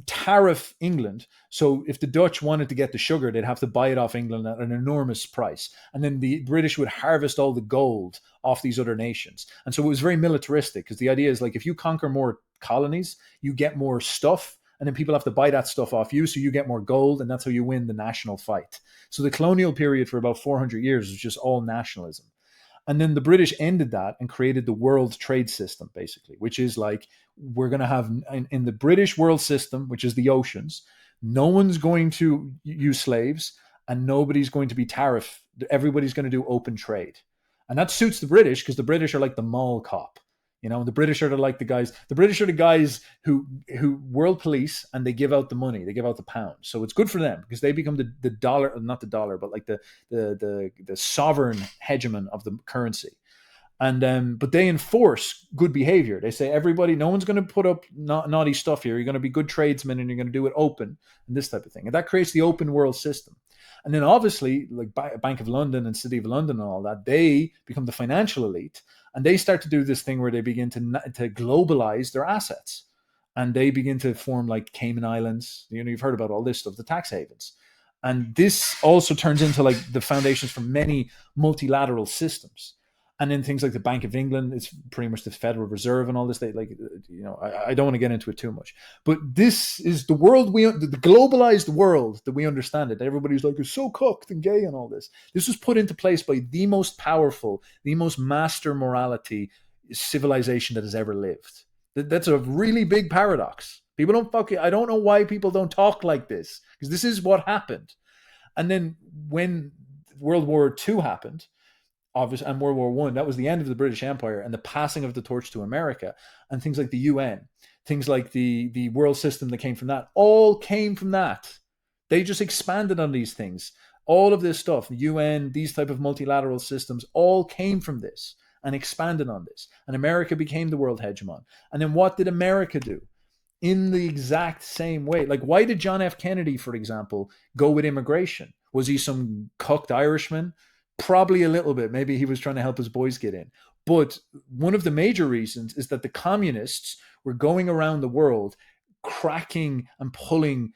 tariff England. So if the Dutch wanted to get the sugar, they'd have to buy it off England at an enormous price. And then the British would harvest all the gold off these other nations. And so it was very militaristic because the idea is like if you conquer more colonies, you get more stuff, and then people have to buy that stuff off you, so you get more gold, and that's how you win the national fight. So the colonial period for about 400 years was just all nationalism. And then the British ended that and created the world trade system, basically, which is like, we're going to have in the British world system, which is the oceans, no one's going to use slaves and nobody's going to be tariff. Everybody's going to do open trade. And that suits the British because the British are like the mall cop. You know, the British are like the guys. The British are the guys who world police, and they give out the money. They give out the pound. So it's good for them because they become the dollar, not the dollar, but like the sovereign hegemon of the currency. And but they enforce good behavior. They say everybody, no one's going to put up naughty stuff here. You're going to be good tradesmen, and you're going to do it open and this type of thing. And that creates the open world system. And then obviously, like Bank of London and City of London and all that, they become the financial elite. And they start to do this thing where they begin to globalize their assets. And they begin to form like Cayman Islands. You know, you've heard about all this stuff, the tax havens. And this also turns into like the foundations for many multilateral systems. And then things like the Bank of England, it's pretty much the Federal Reserve and all this. I don't want to get into it too much. But this is the world the globalized world that we understand it. Everybody's like, it's so cooked and gay and all this. This was put into place by the most powerful, the most master morality civilization that has ever lived. That's a really big paradox. People I don't know why people don't talk like this, because this is what happened. And then when World War II happened, obviously, and World War One, that was the end of the British Empire and the passing of the torch to America. And things like the UN, things like the world system that came from that, all came from that. They just expanded on these things. All of this stuff, the UN, these type of multilateral systems, all came from this and expanded on this. And America became the world hegemon. And then what did America do? In the exact same way. Like, why did John F. Kennedy, for example, go with immigration? Was he some cucked Irishman? Probably a little bit. Maybe he was trying to help his boys get in. But one of the major reasons is that the communists were going around the world cracking and pulling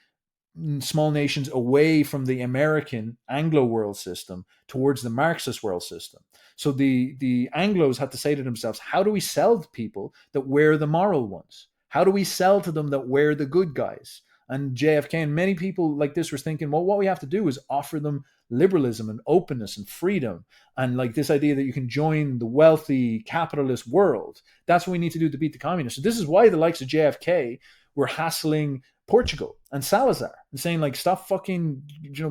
small nations away from the American Anglo world system towards the Marxist world system. So the Anglos had to say to themselves, how do we sell to people that we're the moral ones? How do we sell to them that we're the good guys? And JFK and many people like this were thinking, well, what we have to do is offer them liberalism and openness and freedom, and like this idea that you can join the wealthy capitalist world. That's what we need to do to beat the communists. So this is why the likes of JFK were hassling Portugal and Salazar, and saying like, stop fucking,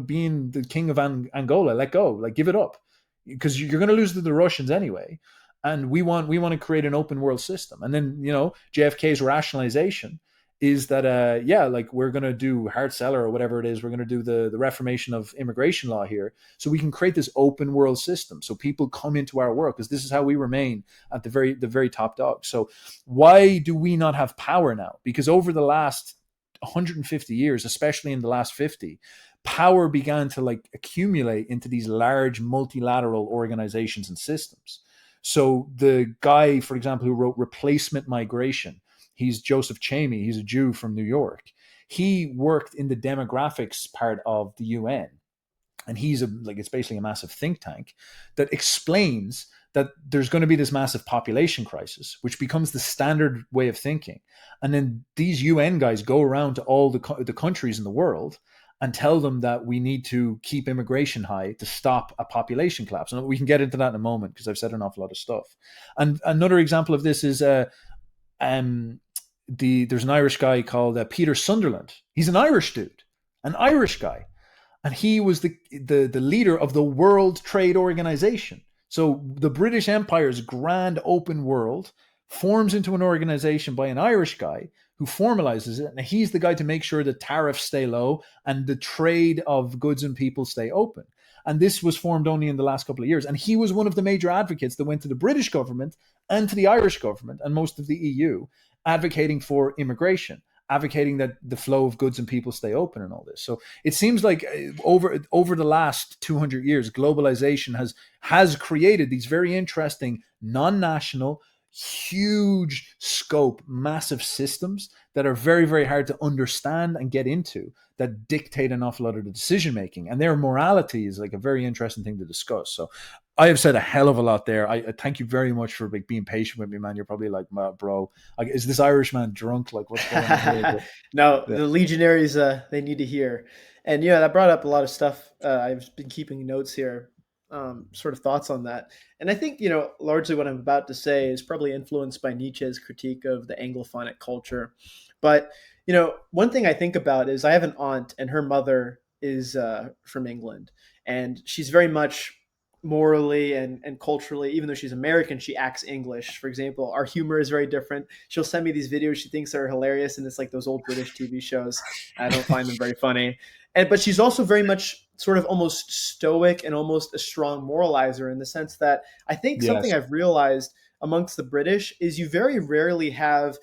being the king of Angola. Let go, like give it up, because you're going to lose to the Russians anyway. And we want to create an open world system. And then JFK's rationalization is that like we're going to do Hart-Celler or whatever it is. We're going to do the reformation of immigration law here, so we can create this open world system, so people come into our world, because this is how we remain at the very top dog. So why do we not have power now? Because over the last 150 years, especially in the last 50, power began to like accumulate into these large multilateral organizations and systems. So the guy, for example, who wrote Replacement Migration, he's Joseph Chamey. He's a Jew from New York. He worked in the demographics part of the UN. And it's basically a massive think tank that explains that there's going to be this massive population crisis, which becomes the standard way of thinking. And then these UN guys go around to all the countries in the world and tell them that we need to keep immigration high to stop a population collapse. And we can get into that in a moment, because I've said an awful lot of stuff. And another example of this is there's an Irish guy called Peter Sunderland. He's an Irish dude, an Irish guy. And he was the leader of the World Trade Organization. So the British Empire's grand open world forms into an organization by an Irish guy who formalizes it. And he's the guy to make sure that tariffs stay low and the trade of goods and people stay open. And this was formed only in the last couple of years. And he was one of the major advocates that went to the British government and to the Irish government and most of the EU, advocating for immigration, advocating that the flow of goods and people stay open and all this. So it seems like over the last 200 years, globalization has created these very interesting, non-national, huge scope, massive systems that are very, very hard to understand and get into, that dictate an awful lot of the decision making. And their morality is like a very interesting thing to discuss. So I have said a hell of a lot there. I thank you very much for being patient with me, man. You're probably like, bro, like, is this Irish man drunk? Like, what's going on here? No, yeah. The legionaries, they need to hear. And that brought up a lot of stuff. I've been keeping notes here, sort of thoughts on that. And I think, largely what I'm about to say is probably influenced by Nietzsche's critique of the Anglophonic culture. But, one thing I think about is I have an aunt, and her mother is from England, and she's very much morally and culturally, even though she's American, she acts English. For example, our humor is very different. She'll send me these videos she thinks are hilarious, and it's like those old British TV shows. I don't find them very funny. But she's also very much sort of almost stoic and almost a strong moralizer, in the sense that I think something I've realized amongst the British is you very rarely have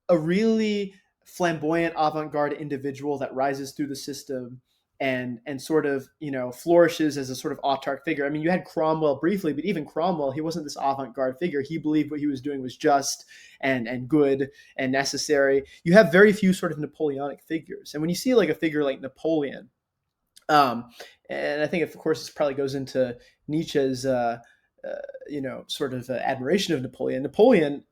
a really flamboyant avant-garde individual that rises through the system and sort of, flourishes as a sort of autark figure. I mean, you had Cromwell briefly, but even Cromwell, he wasn't this avant-garde figure. He believed what he was doing was just and good and necessary. You have very few sort of Napoleonic figures. And when you see like a figure like Napoleon, and I think, of course, this probably goes into Nietzsche's, sort of admiration of Napoleon. Napoleon,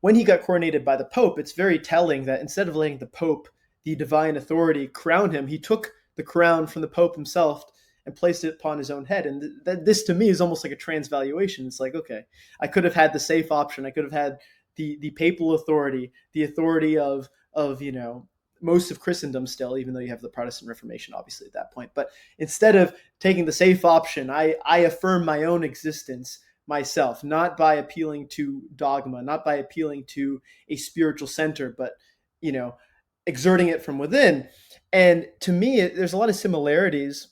when he got coronated by the Pope, it's very telling that instead of letting the Pope, the divine authority, crown him, he took the crown from the Pope himself and placed it upon his own head. And this to me is almost like a transvaluation. It's like, okay, I could have had the safe option. I could have had the papal authority, the authority of most of Christendom still, even though you have the Protestant Reformation, obviously, at that point. But instead of taking the safe option, I affirm my own existence myself, not by appealing to dogma, not by appealing to a spiritual center, but, exerting it from within. And to me, there's a lot of similarities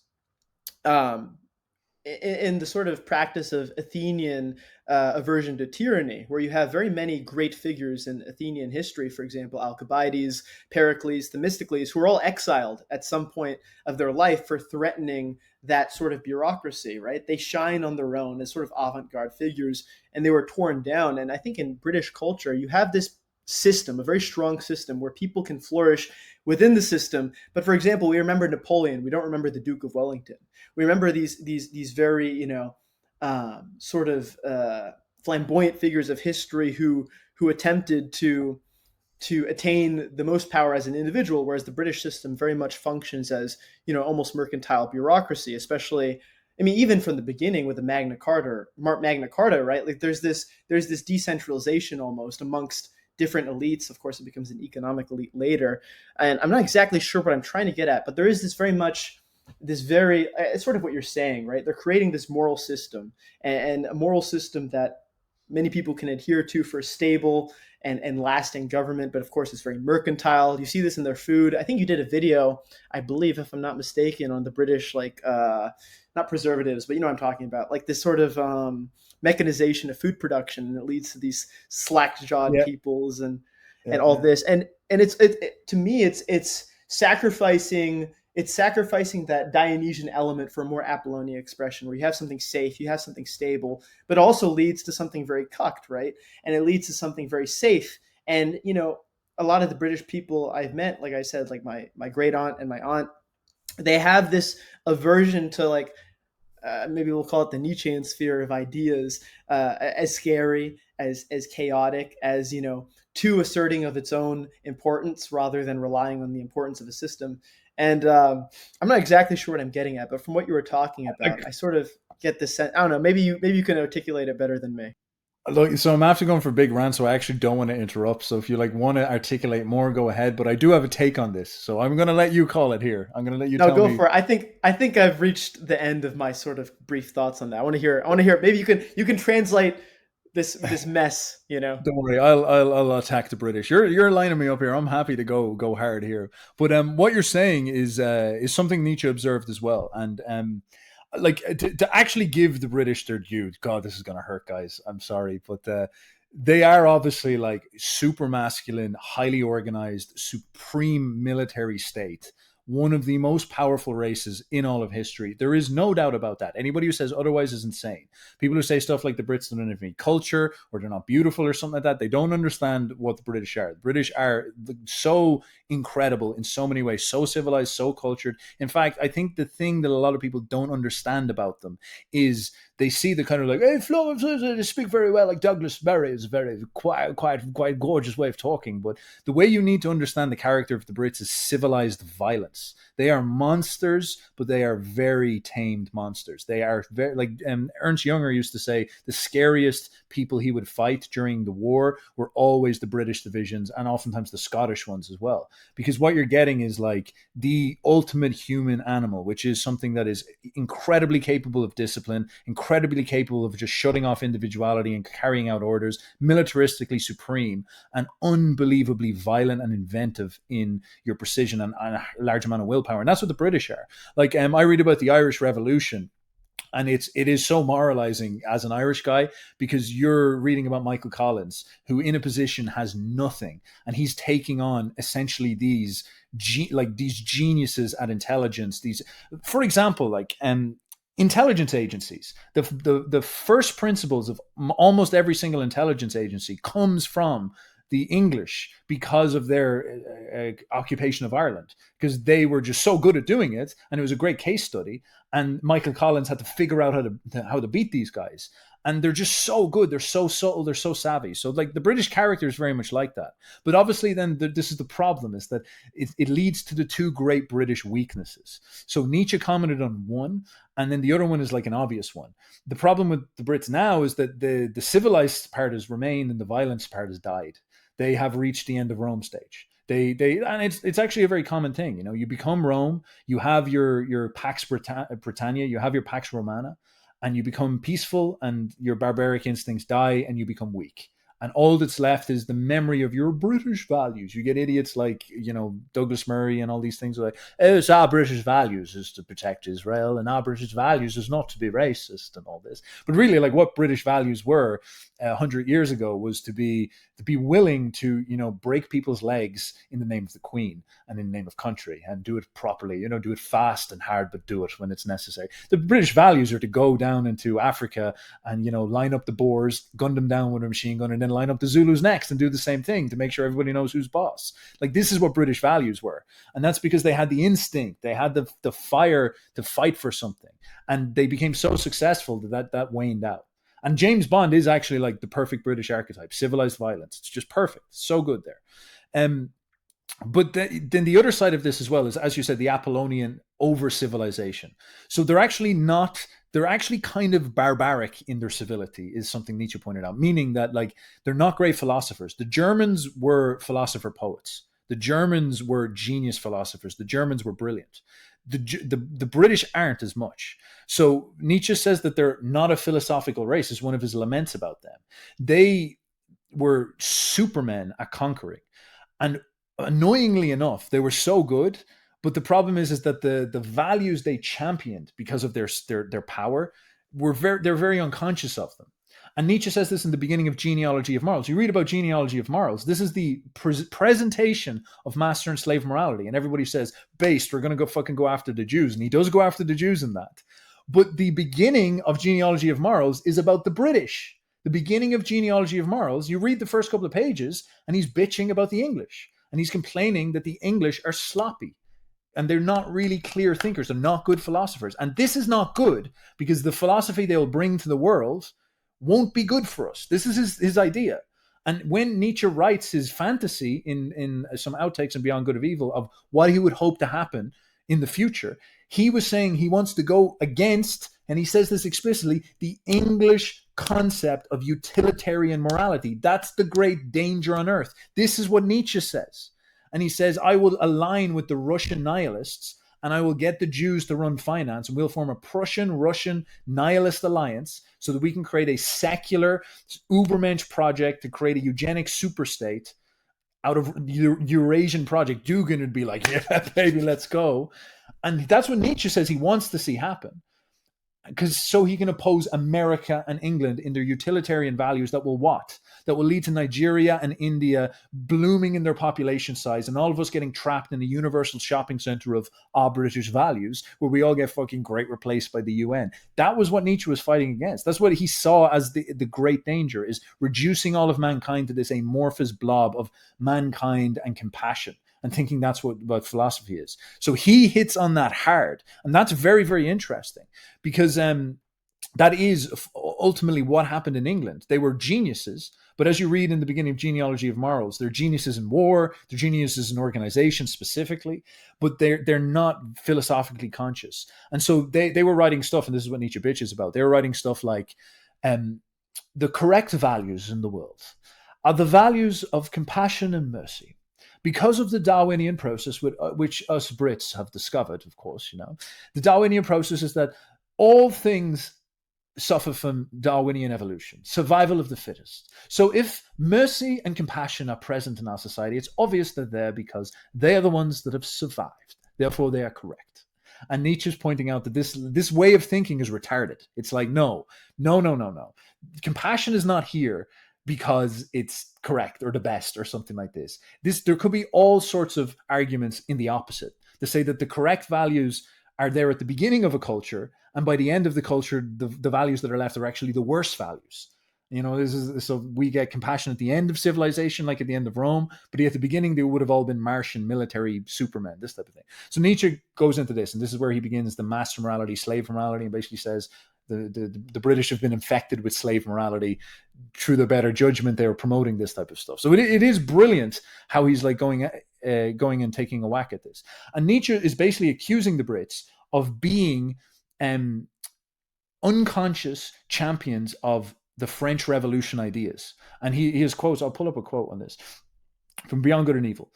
in the sort of practice of Athenian aversion to tyranny, where you have very many great figures in Athenian history, for example, Alcibiades, Pericles, Themistocles, who are all exiled at some point of their life for threatening that sort of bureaucracy, right? They shine on their own as sort of avant-garde figures, and they were torn down. And I think in British culture, you have this system, a very strong system where people can flourish within the system. But for example, we remember Napoleon. We don't remember the Duke of Wellington. We remember these very, sort of flamboyant figures of history who attempted to attain the most power as an individual, whereas the British system very much functions as, almost mercantile bureaucracy, especially, I mean, even from the beginning with the Magna Carta, right? Like there's this decentralization almost amongst different elites. Of course, it becomes an economic elite later. And I'm not exactly sure what I'm trying to get at, but there is this very much this very it's sort of what you're saying, right? They're creating this moral system, and a moral system that many people can adhere to for a stable and lasting government. But of course, it's very mercantile. You see this in their food. I think you did a video, I believe, if I'm not mistaken, on the British, like not preservatives, but you know what I'm talking about, like this sort of mechanization of food production, and it leads to these slack-jawed Yeah, peoples yeah, and all yeah. this. And to me, it's sacrificing that Dionysian element for a more Apollonian expression, where you have something safe, you have something stable, but also leads to something very cucked, right? And it leads to something very safe. And you know, a lot of the British people I've met, like I said, like my great aunt and my aunt, they have this aversion to, like, maybe we'll call it the Nietzschean sphere of ideas, as scary, as chaotic, as, you know, too asserting of its own importance rather than relying on the importance of a system. And I'm not exactly sure what I'm getting at, but from what you were talking about, I sort of get this sense. I don't know. Maybe you can articulate it better than me. Look, so I'm after going for a big rant, so I actually don't want to interrupt. So if you like want to articulate more, go ahead. But I do have a take on this, so I'm going to let you call it here. I'm going to let you No, tell go me. for it. I think I've reached the end of my sort of brief thoughts on that. I want to hear. I want to hear. Maybe you can translate this mess. You know. Don't worry, I'll attack the British. You're lining me up here. I'm happy to go hard here. But what you're saying is something Nietzsche observed as well, and like to actually give the British their due. God, this is gonna hurt, guys. I'm sorry, but they are obviously like super masculine, highly organized, supreme military state. One of the most powerful races in all of history. There is no doubt about that. Anybody who says otherwise is insane. People who say stuff like the Brits don't have any culture or they're not beautiful or something like that, they don't understand what the British are. The British are so incredible in so many ways, so civilized, so cultured. In fact, I think the thing that a lot of people don't understand about them is they see the kind of like, hey, Flo, they speak very well. Like Douglas Murray is a very quite gorgeous way of talking. But the way you need to understand the character of the Brits is civilized violence. They are monsters, but they are very tamed monsters. They are very like Ernst Jünger used to say, the scariest people he would fight during the war were always the British divisions and oftentimes the Scottish ones as well. Because what you're getting is like the ultimate human animal, which is something that is incredibly capable of discipline, incredibly capable of just shutting off individuality and carrying out orders, militaristically supreme, and unbelievably violent and inventive in your precision and a large amount of willpower. And that's what the British are. Like I read about the Irish Revolution, and it is so moralizing as an Irish guy, because you're reading about Michael Collins, who in a position has nothing, and he's taking on essentially these these geniuses at intelligence. These, for example, like intelligence agencies. The first principles of almost every single intelligence agency comes from the English because of their occupation of Ireland, because they were just so good at doing it, and it was a great case study. And Michael Collins had to figure out how to beat these guys, and they're just so good. They're so subtle. They're so savvy. So like the British character is very much like that. But obviously, then this is the problem: is that it leads to the two great British weaknesses. So Nietzsche commented on one, and then the other one is like an obvious one. The problem with the Brits now is that the civilized part has remained and the violence part has died. They have reached the end of Rome stage. They and it's actually a very common thing. You know, you become Rome, you have your Pax Britannia, you have your Pax Romana, and you become peaceful, and your barbaric instincts die, and you become weak. And all that's left is the memory of your British values. You get idiots like, you know, Douglas Murray and all these things like, oh, it's our British values is to protect Israel, and our British values is not to be racist and all this. But really, like what British values were 100 years ago was to be willing to, you know, break people's legs in the name of the Queen and in the name of country, and do it properly. You know, do it fast and hard, but do it when it's necessary. The British values are to go down into Africa and, you know, line up the Boers, gun them down with a machine gun, and then line up the Zulus next and do the same thing to make sure everybody knows who's boss. Like this is what British values were. And that's because they had the instinct, they had the fire to fight for something. And they became so successful that waned out. And James Bond is actually like the perfect British archetype, civilized violence. It's just perfect. So good there. But then the other side of this as well is, as you said, the Apollonian over civilization. So they're actually not they're actually kind of barbaric in their civility, is something Nietzsche pointed out, meaning that like they're not great philosophers. The Germans were philosopher poets. The Germans were genius philosophers. The Germans were brilliant. The British aren't as much. So Nietzsche says that they're not a philosophical race, is one of his laments about them. They were supermen at conquering. And annoyingly enough, they were so good. But the problem is that the values they championed because of their power they're very unconscious of them. And Nietzsche says this in the beginning of Genealogy of Morals. You read about Genealogy of Morals. This is the presentation of master and slave morality. And everybody says, based, we're going to go after the Jews. And he does go after the Jews in that. But the beginning of Genealogy of Morals is about the British. The beginning of Genealogy of Morals, you read the first couple of pages, and he's bitching about the English. And he's complaining that the English are sloppy. And they're not really clear thinkers. They're not good philosophers. And this is not good because the philosophy they'll bring to the world won't be good for us. This is his idea. And when Nietzsche writes his fantasy in some outtakes in Beyond Good of Evil of what he would hope to happen in the future, he was saying he wants to go against, and he says this explicitly, the English concept of utilitarian morality. That's the great danger on earth. This is what Nietzsche says. And he says, I will align with the Russian nihilists and I will get the Jews to run finance and we'll form a Prussian-Russian nihilist alliance so that we can create a secular Ubermensch project to create a eugenic superstate out of Eurasian project. Dugin would be like, yeah, baby, let's go. And that's what Nietzsche says he wants to see happen. Because so he can oppose America and England in their utilitarian values that will what? That will lead to Nigeria and India blooming in their population size and all of us getting trapped in a universal shopping center of British values where we all get fucking great replaced by the UN. That was what Nietzsche was fighting against. That's what he saw as the great danger, is reducing all of mankind to this amorphous blob of mankind and compassion, and thinking that's what philosophy is. So he hits on that hard. And that's very, very interesting because that is ultimately what happened in England. They were geniuses, but as you read in the beginning of Genealogy of Morals, they're geniuses in war, they're geniuses in organization specifically, but they're not philosophically conscious. And so they were writing stuff, and this is what Nietzsche bitches about. They were writing stuff like the correct values in the world are the values of compassion and mercy. Because of the Darwinian process, which us Brits have discovered, of course, the Darwinian process is that all things suffer from Darwinian evolution, survival of the fittest. So if mercy and compassion are present in our society, it's obvious they're there because they are the ones that have survived. Therefore, they are correct. And Nietzsche's pointing out that this way of thinking is retarded. It's like, no. Compassion is not here because it's correct or the best or something like this. There could be all sorts of arguments in the opposite to say that the correct values are there at the beginning of a culture, and by the end of the culture, the values that are left are actually the worst values. So we get compassion at the end of civilization, like at the end of Rome, but at the beginning they would have all been Martian military supermen, this type of thing. So Nietzsche goes into this, and this is where he begins the master morality, slave morality, and basically says the British have been infected with slave morality through their better judgment. They were promoting this type of stuff. So it is brilliant how he's like going and taking a whack at this. And Nietzsche is basically accusing the Brits of being unconscious champions of the French Revolution ideas. And he has quotes. I'll pull up a quote on this from Beyond Good and Evil.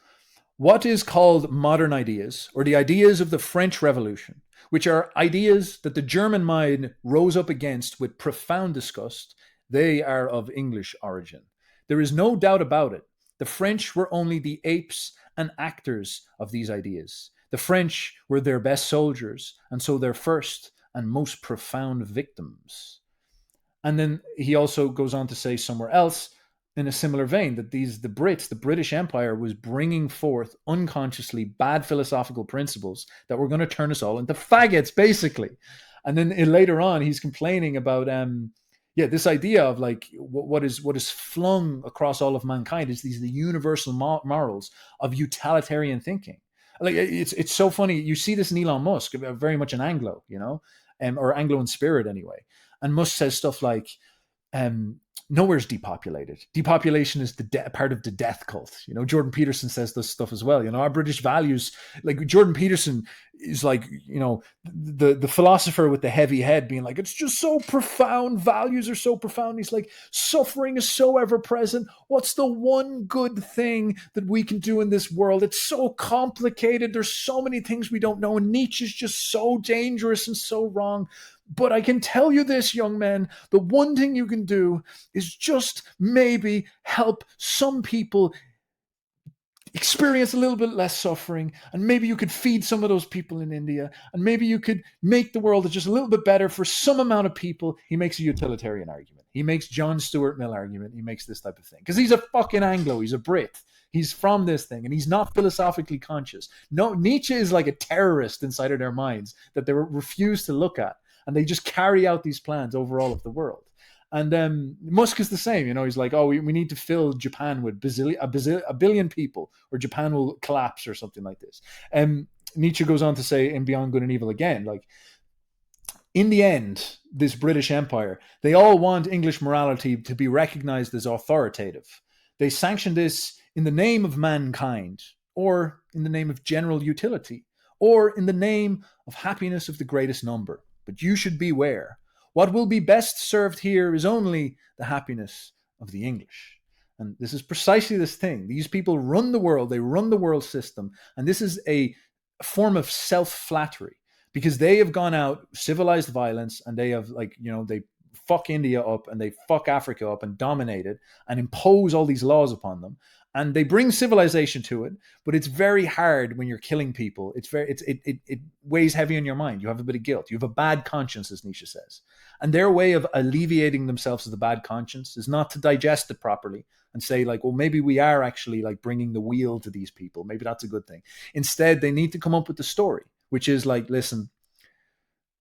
What is called modern ideas, or the ideas of the French Revolution, which are ideas that the German mind rose up against with profound disgust, they are of English origin. There is no doubt about it. The French were only the apes and actors of these ideas. The French were their best soldiers, and so their first and most profound victims. And then he also goes on to say somewhere else, in a similar vein, that the British Empire was bringing forth unconsciously bad philosophical principles that were going to turn us all into faggots, basically. And then later on, he's complaining about this idea of like what is flung across all of mankind is the universal morals of utilitarian thinking. Like it's so funny. You see this in Elon Musk, very much an Anglo, or Anglo in spirit anyway. And Musk says stuff like, nowhere's depopulated. Depopulation is part of the death cult. Jordan Peterson says this stuff as well. Our British values, like Jordan Peterson is like, the philosopher with the heavy head being like, it's just so profound. Values are so profound. He's like, suffering is so ever present. What's the one good thing that we can do in this world? It's so complicated. There's so many things we don't know. And Nietzsche's just so dangerous and so wrong. But I can tell you this, young men, the one thing you can do is just maybe help some people experience a little bit less suffering, and maybe you could feed some of those people in India, and maybe you could make the world just a little bit better for some amount of people. He makes a utilitarian argument. He makes John Stuart Mill argument. He makes this type of thing because he's a fucking Anglo. He's a Brit. He's from this thing, and he's not philosophically conscious. No, Nietzsche is like a terrorist inside of their minds that they refuse to look at, and they just carry out these plans over all of the world. And Musk is the same. He's like, oh, we need to fill Japan with a billion people, or Japan will collapse or something like this. Nietzsche goes on to say in Beyond Good and Evil again, like, in the end, this British Empire, they all want English morality to be recognized as authoritative. They sanction this in the name of mankind, or in the name of general utility, or in the name of happiness of the greatest number. But you should beware. What will be best served here is only the happiness of the English. And this is precisely this thing. These people run the world. They run the world system. And this is a form of self-flattery, because they have gone out, civilized violence, and they have, like, they fuck India up and they fuck Africa up and dominate it and impose all these laws upon them. And they bring civilization to it, but it's very hard when you're killing people. It weighs heavy on your mind. You have a bit of guilt. You have a bad conscience, as Nietzsche says. And their way of alleviating themselves of the bad conscience is not to digest it properly and say, like, well, maybe we are actually like bringing the wheel to these people. Maybe that's a good thing. Instead, they need to come up with the story, which is like, listen,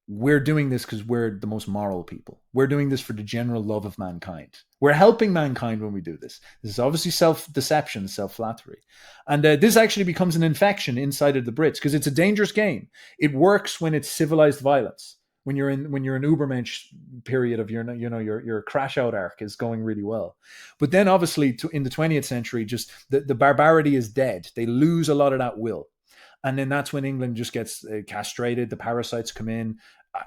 we're doing this because we're the most moral people. We're doing this for the general love of mankind. We're helping mankind when we do this. This is obviously self-deception, self-flattery. And this actually becomes an infection inside of the Brits, because it's a dangerous game. It works when it's civilized violence. When you're in Ubermensch period of your crash out arc is going really well. But then obviously in the 20th century, just the barbarity is dead. They lose a lot of that will. And then that's when England just gets castrated. The parasites come in.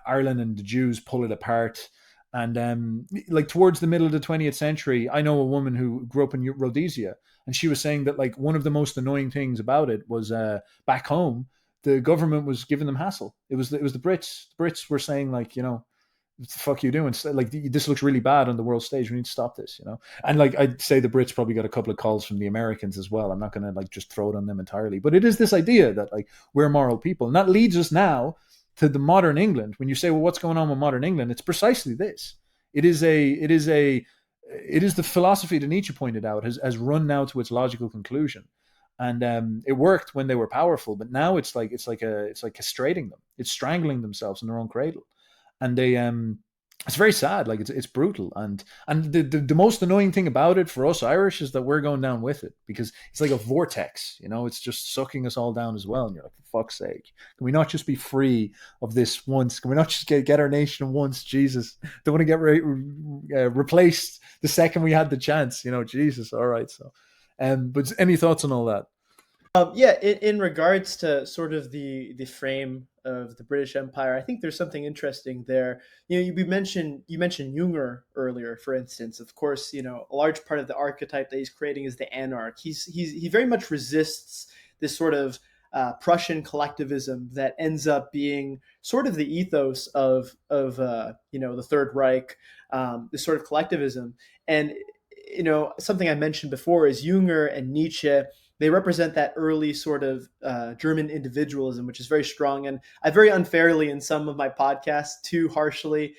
Ireland and the Jews pull it apart. And like towards the middle of the 20th century, I know a woman who grew up in Rhodesia, and she was saying that, like, one of the most annoying things about it was back home, the government was giving them hassle. It was the Brits. The Brits were saying, like, what the fuck are you doing? Like, this looks really bad on the world stage. We need to stop this, And like, I'd say the Brits probably got a couple of calls from the Americans as well. I'm not going to like just throw it on them entirely, but it is this idea that, like, we're moral people, and that leads us now to the modern England. When you say, well, what's going on with modern England? It's precisely this. It is the philosophy that Nietzsche pointed out has run now to its logical conclusion. And it worked when they were powerful, but now it's like castrating them. It's strangling themselves in their own cradle. And they it's very sad. Like, it's brutal. And the most annoying thing about it for us Irish is that we're going down with it, because it's like a vortex, it's just sucking us all down as well. And you're like, for fuck's sake, can we not just be free of this once? Can we not just get our nation once? Jesus, don't want to get replaced the second we had the chance, Jesus. All right. So, but any thoughts on all that? Yeah, in regards to sort of the frame of the British Empire, I think there's something interesting there. You mentioned Junger earlier, for instance. Of course, a large part of the archetype that he's creating is the anarch. He very much resists this sort of Prussian collectivism that ends up being sort of the ethos of the Third Reich, this sort of collectivism. And something I mentioned before is Junger and Nietzsche. They represent that early sort of German individualism, which is very strong. And I very unfairly, in some of my podcasts, too harshly,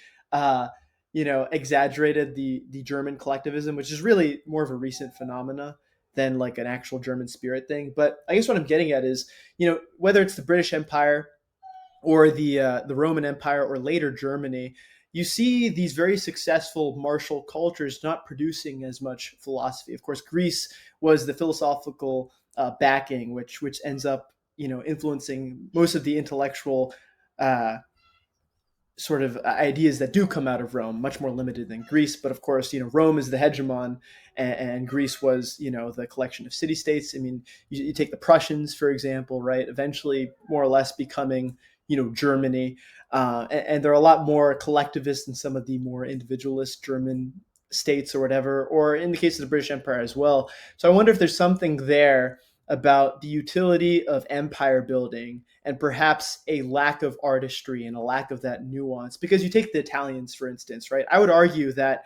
exaggerated the German collectivism, which is really more of a recent phenomena than like an actual German spirit thing. But I guess what I'm getting at is, whether it's the British Empire or the Roman Empire or later Germany, you see these very successful martial cultures not producing as much philosophy. Of course, Greece was the philosophical backing, which ends up influencing most of the intellectual sort of ideas that do come out of Rome, much more limited than Greece. But of course, Rome is the hegemon, and Greece was, the collection of city states. I mean, you take the Prussians, for example, right? Eventually, more or less becoming, Germany. And they're a lot more collectivist than some of the more individualist German states or whatever, or in the case of the British Empire as well. So I wonder if there's something there about the utility of empire building and perhaps a lack of artistry and a lack of that nuance. Because you take the Italians, for instance, right? I would argue that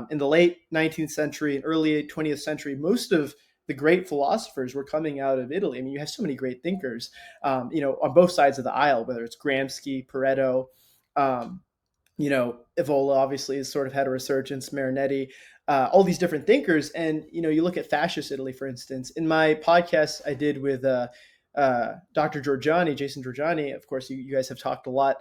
in the late 19th century and early 20th century, most of the great philosophers were coming out of Italy. I mean, you have so many great thinkers, on both sides of the aisle, whether it's Gramsci, Pareto, um, Evola obviously has sort of had a resurgence, Marinetti, all these different thinkers. And, you look at fascist Italy, for instance. In my podcast I did with Dr. Giorgiani, Jason Giorgiani, of course, you guys have talked a lot.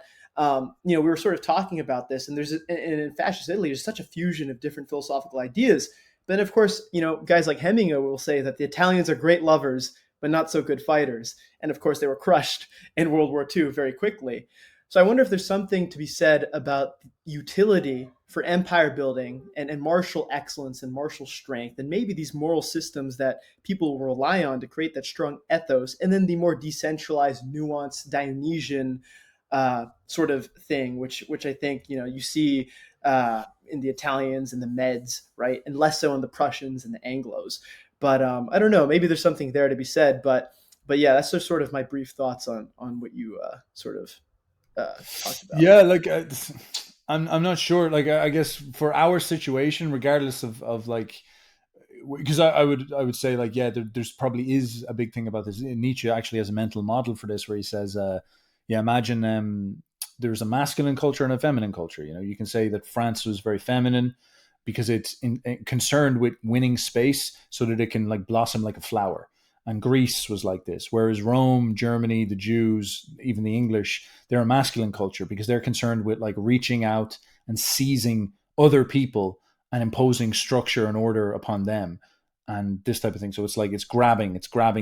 We were sort of talking about this, and in fascist Italy, there's such a fusion of different philosophical ideas. But of course, guys like Hemingway will say that the Italians are great lovers, but not so good fighters. And of course, they were crushed in World War II very quickly. So I wonder if there's something to be said about utility for empire building and martial excellence and martial strength, and maybe these moral systems that people will rely on to create that strong ethos, and then the more decentralized, nuanced, Dionysian sort of thing, which I think you see in the Italians and the Meds, right, and less so in the Prussians and the Anglos. But I don't know. Maybe there's something there to be said. But yeah, that's just sort of my brief thoughts on what you sort of talked about. Yeah, like I'm not sure. Like I guess for our situation, regardless of like, because I would say like, yeah, there's probably is a big thing about this. Nietzsche actually has a mental model for this where he says, yeah, imagine there's a masculine culture and a feminine culture. You can say that France was very feminine because it's concerned with winning space so that it can like blossom like a flower. And Greece was like this. Whereas Rome, Germany, the Jews, even the English, they're a masculine culture because they're concerned with like reaching out and seizing other people and imposing structure and order upon them and this type of thing. So it's like it's grabbing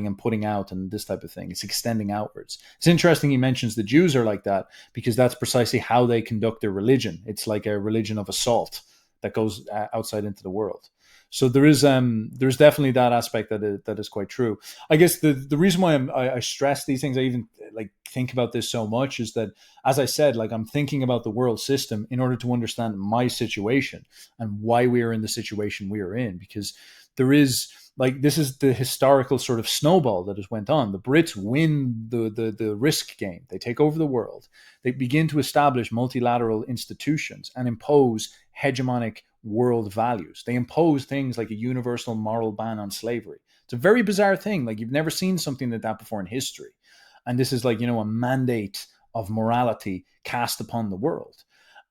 and putting out and this type of thing. It's extending outwards. It's interesting he mentions the Jews are like that because that's precisely how they conduct their religion. It's like a religion of assault that goes outside into the world. So there's definitely that aspect that is quite true. I guess the reason why I stress these things, I even like think about this so much, is that, as I said, like I'm thinking about the world system in order to understand my situation and why we are in the situation we are in, because there is like this is the historical sort of snowball that has went on. The Brits win the risk game. They take over the world. They begin to establish multilateral institutions and impose hegemonic world values. They impose things like a universal moral ban on slavery. It's a very bizarre thing. Like you've never seen something like that before in history. And this is like, a mandate of morality cast upon the world.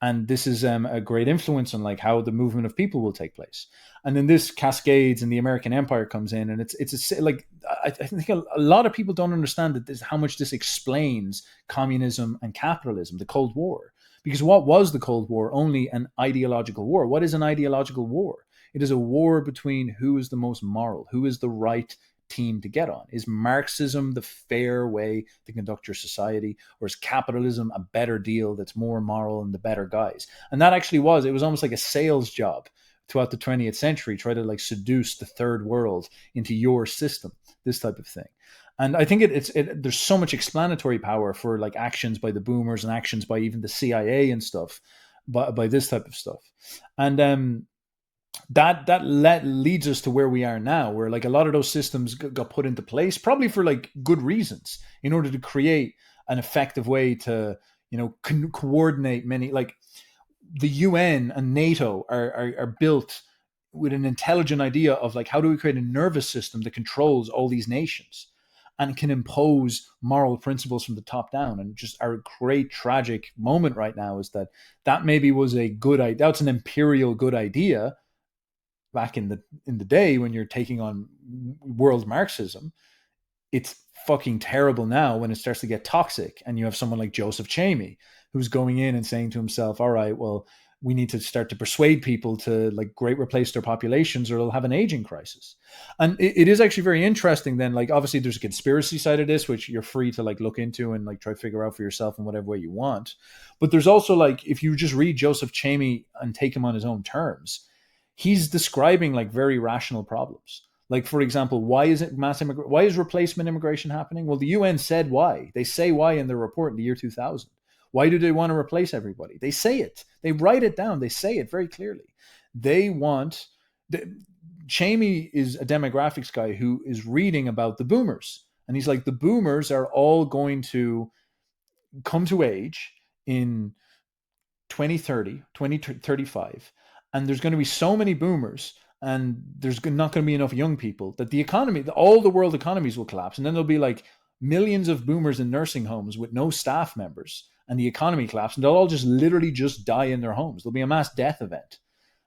And this is a great influence on like how the movement of people will take place. And then this cascades and the American Empire comes in, and I think a lot of people don't understand that how much this explains communism and capitalism, the Cold War. Because what was the Cold War? Only an ideological war. What is an ideological war? It is a war between who is the most moral, who is the right team to get on. Is Marxism the fair way to conduct your society, or is capitalism a better deal that's more moral and the better guys? And that actually it was almost like a sales job throughout the 20th century, try to like seduce the third world into your system, this type of thing. And I think there's so much explanatory power for like actions by the boomers and actions by even the CIA and stuff, by this type of stuff. And that leads us to where we are now, where like a lot of those systems got put into place, probably for like good reasons, in order to create an effective way to, coordinate many, like the UN and NATO are built with an intelligent idea of like, how do we create a nervous system that controls all these nations and can impose moral principles from the top down. And just our great tragic moment right now is that maybe was a good idea. That's an imperial good idea back in the day when you're taking on world Marxism. It's fucking terrible now when it starts to get toxic and you have someone like Joseph Chamey who's going in and saying to himself, all right, well, we need to start to persuade people to like great replace their populations or they'll have an aging crisis. And it is actually very interesting then, like obviously there's a conspiracy side of this, which you're free to like look into and like try to figure out for yourself in whatever way you want. But there's also like, if you just read Joseph Chamey and take him on his own terms, he's describing like very rational problems. Like, for example, why is it why is replacement immigration happening? Well, the UN said why. They say why in their report in the year 2000. Why do they want to replace everybody? They say it. They write it down. They say it very clearly. They want... Chamey is a demographics guy who is reading about the boomers. And he's like, the boomers are all going to come to age in 2030, 2035. And there's going to be so many boomers and there's not going to be enough young people that the economy, all the world economies will collapse. And then there'll be like millions of boomers in nursing homes with no staff members, and the economy collapse, and they'll all just literally just die in their homes. There'll be a mass death event.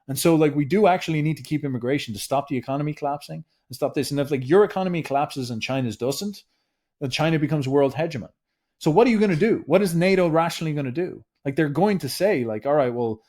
And so like we do actually need to keep immigration to stop the economy collapsing and stop this. And if like your economy collapses and China's doesn't, then China becomes world hegemon. So what are you going to do? What is NATO rationally going to do? Like they're going to say like, all right, well,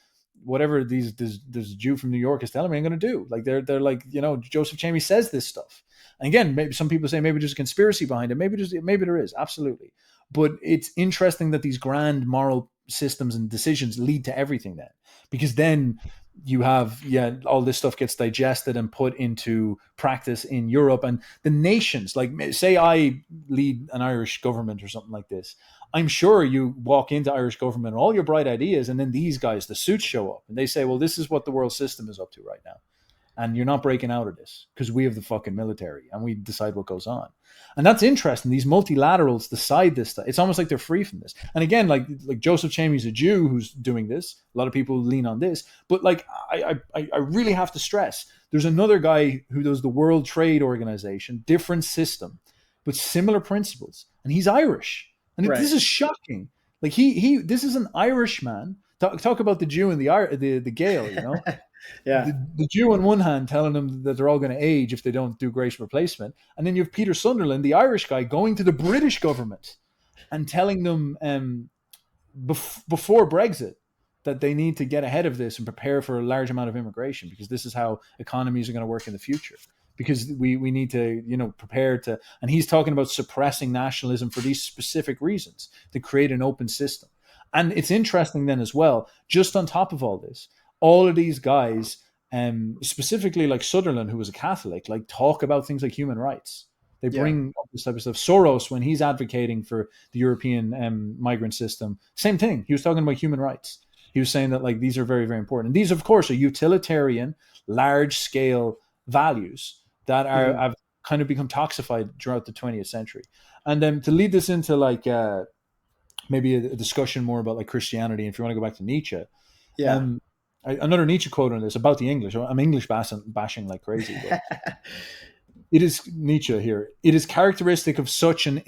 whatever this Jew from New York is telling me I'm going to do. Like they're like, you know, Joseph Chamey says this stuff. And again, maybe some people say maybe there's a conspiracy behind it. Maybe there is, absolutely. But it's interesting that these grand moral systems and decisions lead to everything then. Because then you have, all this stuff gets digested and put into practice in Europe. And the nations, like say I lead an Irish government or something like this, I'm sure you walk into Irish government and all your bright ideas, and then these guys, the suits, show up and they say, well, this is what the world system is up to right now. And you're not breaking out of this because we have the fucking military and we decide what goes on. And that's interesting. These multilaterals decide this stuff. It's almost like they're free from this. And again, like Joseph Chamey's a Jew who's doing this. A lot of people lean on this. But like, I really have to stress, there's another guy who does the World Trade Organization, different system, but similar principles. And he's Irish. And right. This is shocking. Like this is an Irish man. Talk about the Jew and the Gael, you know? Yeah. The Jew on one hand telling them that they're all going to age if they don't do great replacement. And then you have Peter Sunderland, the Irish guy, going to the British government and telling them before Brexit that they need to get ahead of this and prepare for a large amount of immigration because this is how economies are going to work in the future. Because we need to, prepare to, and he's talking about suppressing nationalism for these specific reasons, to create an open system. And it's interesting then as well, just on top of all this, all of these guys, specifically like Sutherland, who was a Catholic, like talk about things like human rights. They bring up this type of stuff. Soros, when he's advocating for the European migrant system, same thing. He was talking about human rights. He was saying that like these are very, very important. And these, of course, are utilitarian, large-scale values that are have kind of become toxified throughout the 20th century. And then to lead this into like maybe a discussion more about like Christianity, and if you want to go back to Nietzsche, another Nietzsche quote on this about the English. I'm English bashing like crazy. But it is Nietzsche here. It is characteristic of such an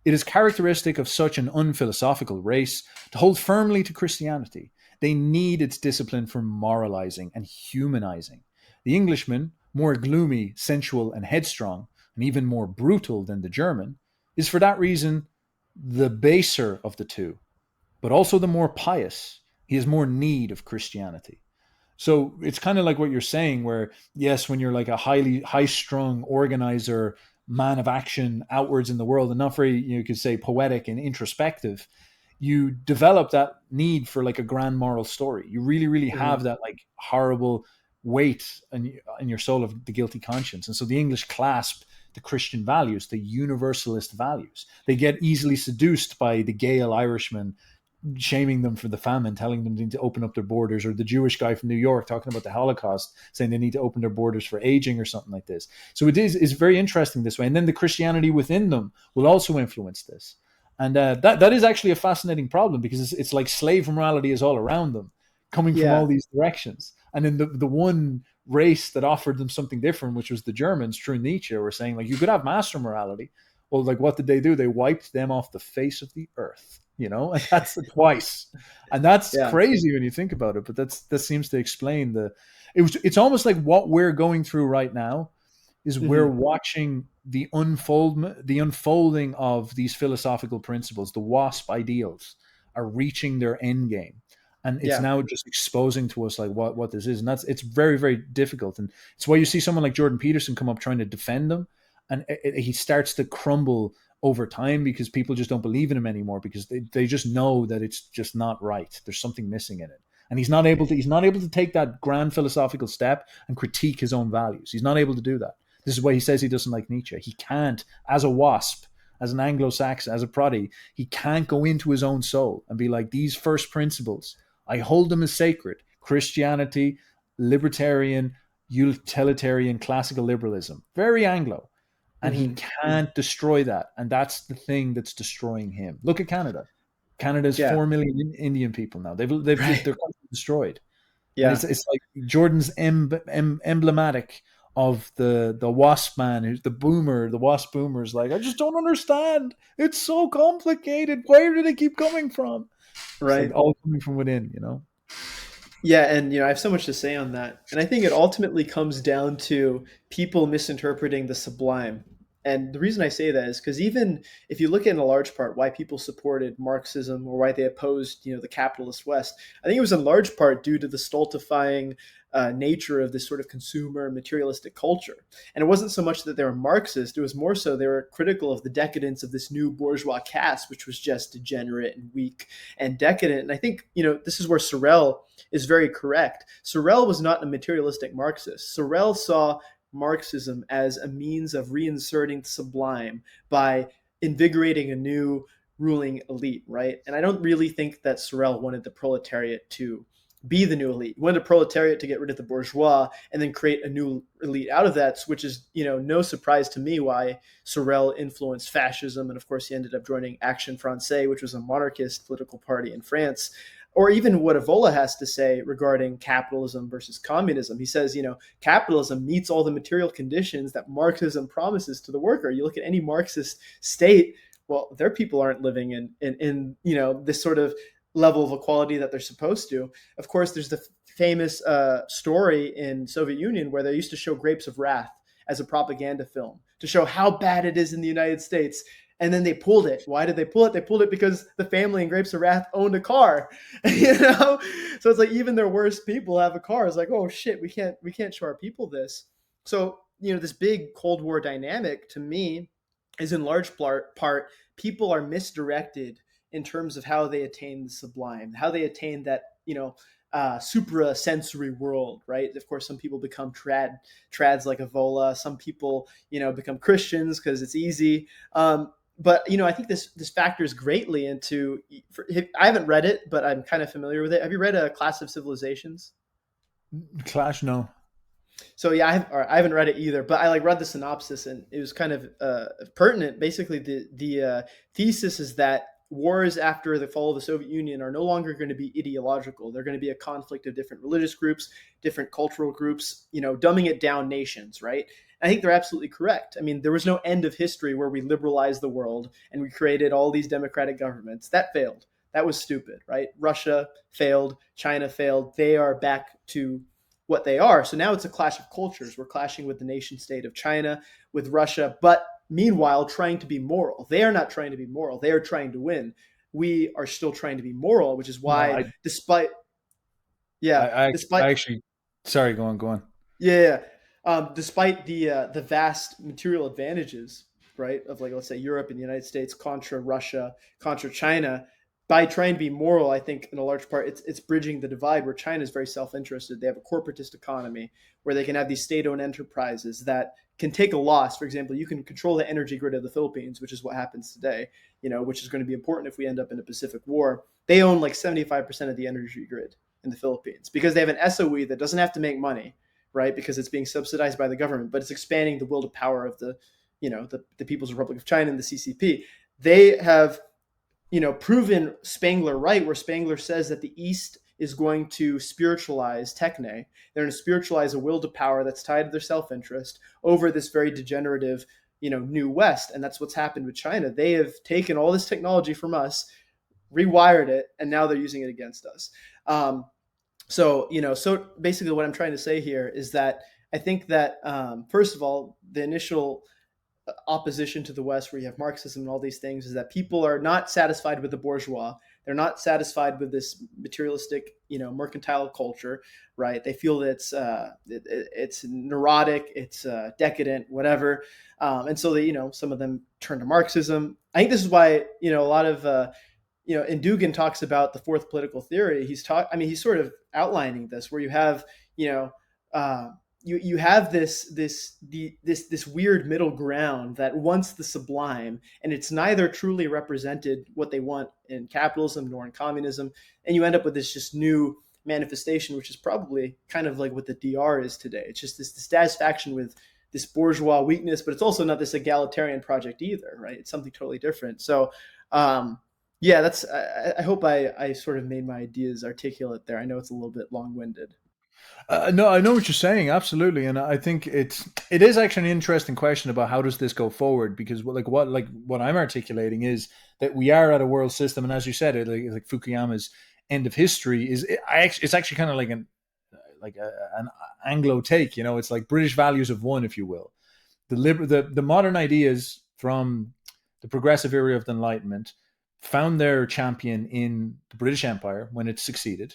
unphilosophical race to hold firmly to Christianity. They need its discipline for moralizing and humanizing. The Englishman, more gloomy, sensual, and headstrong, and even more brutal than the German, is for that reason the baser of the two, but also the more pious. He has more need of Christianity. So it's kind of like what you're saying, where yes, when you're like a high-strung organizer, man of action outwards in the world, and not very, you could say, poetic and introspective, you develop that need for like a grand moral story. You really, really have that like horrible weight in your soul of the guilty conscience. And so the English clasp the Christian values, the universalist values. They get easily seduced by the Gael Irishman shaming them for the famine, telling them they need to open up their borders, or the Jewish guy from New York talking about the Holocaust, saying they need to open their borders for aging or something like this. So it's very interesting this way. And then the Christianity within them will also influence this. And that is actually a fascinating problem, because it's like slave morality is all around them, coming from all these directions. And then the one race that offered them something different, which was the Germans, through Nietzsche, were saying like, you could have master morality. Well, like what did they do? They wiped them off the face of the earth, and that's twice. And that's crazy when you think about it. But that seems to explain it's almost like what we're going through right now is we're watching the unfolding of these philosophical principles. The WASP ideals are reaching their end game. and it's Yeah. now just exposing to us like what this is, and it's very, very difficult. And it's why you see someone like Jordan Peterson come up trying to defend them, and he starts to crumble over time because people just don't believe in him anymore, because they just know that it's just not right. There's something missing in it, and he's not able to take that grand philosophical step and critique his own values. He's not able to do that. This is why he says he doesn't like Nietzsche. He can't, as a WASP, as an Anglo-Saxon, as a Proddy, he can't go into his own soul and be like, these first principles, I hold them as sacred. Christianity, libertarian, utilitarian, classical liberalism. Very Anglo. And he can't destroy that. And that's the thing that's destroying him. Look at Canada. Canada's Yeah. 4 million Indian people now. They're destroyed. And Yeah. it's like Jordan's emblematic of the WASP man, who's the boomer. The WASP boomer is like, I just don't understand. It's so complicated. Where do they keep coming from? It's like Right. all coming from within, you know? Yeah, and I have so much to say on that. And I think it ultimately comes down to people misinterpreting the sublime. And the reason I say that is because even if you look at in a large part why people supported Marxism or why they opposed, the capitalist West, I think it was in large part due to the stultifying nature of this sort of consumer materialistic culture. And it wasn't so much that they were Marxist; it was more so they were critical of the decadence of this new bourgeois caste, which was just degenerate and weak and decadent. And I think this is where Sorel is very correct. Sorel was not a materialistic Marxist. Sorel saw Marxism as a means of reinserting the sublime by invigorating a new ruling elite, right? And I don't really think that Sorel wanted the proletariat to be the new elite. He wanted the proletariat to get rid of the bourgeois and then create a new elite out of that, which is, no surprise to me why Sorel influenced fascism. And of course, he ended up joining Action Française, which was a monarchist political party in France. Or even what Evola has to say regarding capitalism versus communism. He says, capitalism meets all the material conditions that Marxism promises to the worker. You look at any Marxist state, well, their people aren't living in this sort of level of equality that they're supposed to. Of course, there's the famous story in Soviet Union where they used to show Grapes of Wrath as a propaganda film to show how bad it is in the United States. And then they pulled it. Why did they pull it? They pulled it because the family in Grapes of Wrath owned a car. So it's like even their worst people have a car. It's like, oh shit, we can't show our people this. So this big Cold War dynamic to me is in large part people are misdirected in terms of how they attain the sublime, how they attain that supra-sensory world, right? Of course, some people become trads like Evola. Some people, become Christians because it's easy. But I think this factors greatly into. I haven't read it, but I'm kind of familiar with it. Have you read A Clash of Civilizations? Clash, no. So yeah, I haven't read it either, but I read the synopsis and it was kind of pertinent. Basically, the thesis is that wars after the fall of the Soviet Union are no longer going to be ideological. They're going to be a conflict of different religious groups, different cultural groups, dumbing it down nations, right? I think they're absolutely correct. I mean, there was no end of history where we liberalized the world and we created all these democratic governments. That failed. That was stupid, right? Russia failed. China failed. They are back to what they are. So now it's a clash of cultures. We're clashing with the nation state of China, with Russia, but meanwhile trying to be moral. They are not trying to be moral. They are trying to win. We are still trying to be moral, which is why, No, despite, yeah, I actually, sorry, go on. Yeah, despite the vast material advantages, right, of let's say Europe and the United States contra Russia, contra China, by trying to be moral, I think in a large part it's bridging the divide where China is very self-interested. They have a corporatist economy where they can have these state-owned enterprises that can take a loss. For example, you can control the energy grid of the Philippines, which is what happens today, which is going to be important if we end up in a Pacific War. They own 75% of the energy grid in the Philippines because they have an SOE that doesn't have to make money, right? Because it's being subsidized by the government, but it's expanding the will to power of the People's Republic of China and the CCP. They have, proven Spangler right, where Spangler says that the East is going to spiritualize techne. They're going to spiritualize a will to power that's tied to their self-interest over this very degenerative, new West. And that's what's happened with China. They have taken all this technology from us, rewired it, and now they're using it against us. So basically what I'm trying to say here is that I think that, first of all, the initial opposition to the West, where you have Marxism and all these things, is that people are not satisfied with the bourgeois. They're not satisfied with this materialistic, mercantile culture, right? They feel that it's neurotic, it's decadent, whatever, and so they, some of them turn to Marxism. I think this is why a lot of and Dugan talks about the fourth political theory. He's sort of outlining this, where you have you know. You have this weird middle ground that wants the sublime, and it's neither truly represented what they want in capitalism nor in communism, and you end up with this just new manifestation, which is probably kind of like what the DR is today. It's just this dissatisfaction with this bourgeois weakness, but it's also not this egalitarian project either, right? It's something totally different. So yeah, that's I hope I sort of made my ideas articulate there. I know it's a little bit long-winded. No, I know what you're saying, absolutely, and I think it is actually an interesting question about how does this go forward, because what I'm articulating is that we are at a world system, and as you said, like Fukuyama's end of history it's actually kind of like an Anglo take, it's like British values have won, if you will. The modern ideas from the progressive era of the Enlightenment found their champion in the British Empire when it succeeded.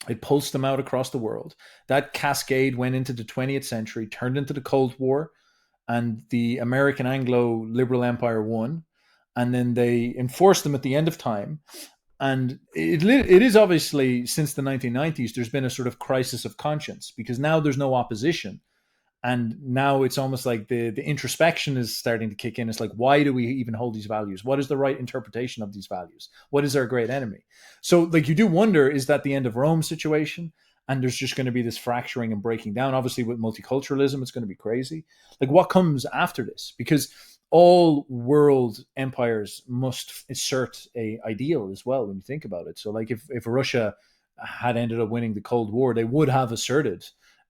It pulsed them out across the world. That cascade went into the 20th century, turned into the Cold War, and the American Anglo liberal empire won. And then they enforced them at the end of time. And it is obviously, since the 1990s, there's been a sort of crisis of conscience, because now there's no opposition. And now it's almost like the introspection is starting to kick in. It's like, why do we even hold these values? What is the right interpretation of these values? What is our great enemy? So like, you do wonder, is that the end of Rome situation? And there's just going to be this fracturing and breaking down. Obviously with multiculturalism, it's going to be crazy. Like, what comes after this? Because all world empires must assert a ideal as well, when you think about it. So like, if Russia had ended up winning the Cold War, they would have asserted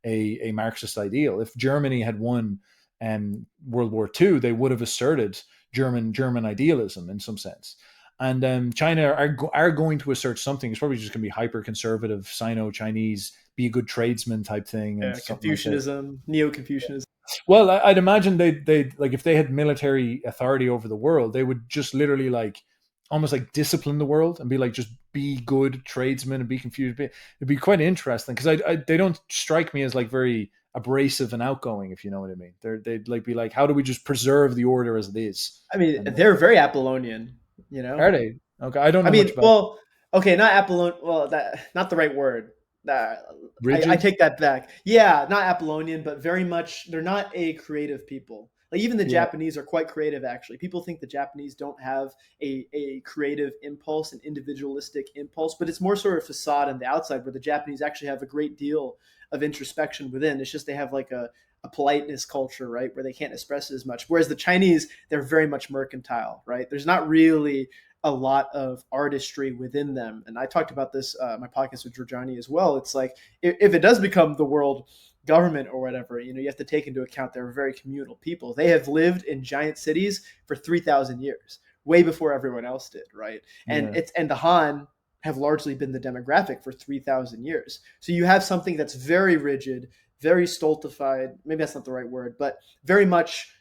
a Marxist ideal. If Germany had won World War II, they would have asserted German idealism in some sense. And China are going to assert something. It's probably just going to be hyper conservative, Sino-Chinese, be a good tradesman type thing. And Confucianism, like Neo-Confucianism. Well, I'd imagine they like, if they had military authority over the world, they would just literally like almost like discipline the world and be like, just be good tradesmen and be confused. It'd be quite interesting, because they don't strike me as like very abrasive and outgoing, if you know what I mean. They'd like be like, how do we just preserve the order as it is? I mean, they're very Apollonian, Are they? Okay, I don't know much about. Well, okay, not Apollonian. Well, that not the right word. I take that back. Yeah, not Apollonian, but very much. They're not a creative people. Like, even the Japanese are quite creative, actually. People think the Japanese don't have a creative impulse, an individualistic impulse, but it's more sort of facade on the outside, where the Japanese actually have a great deal of introspection within. It's just they have like a politeness culture, right, where they can't express it as much. Whereas the Chinese, they're very much mercantile, right? There's not really a lot of artistry within them. And I talked about this, my podcast with Giorgiani as well. It's like, if it does become the world government or whatever, you have to take into account they're very communal people. They have lived in giant cities for 3,000 years, way before everyone else did, right? And and the Han have largely been the demographic for 3,000 years. So you have something that's very rigid, very stultified. Maybe that's not the right word, but very much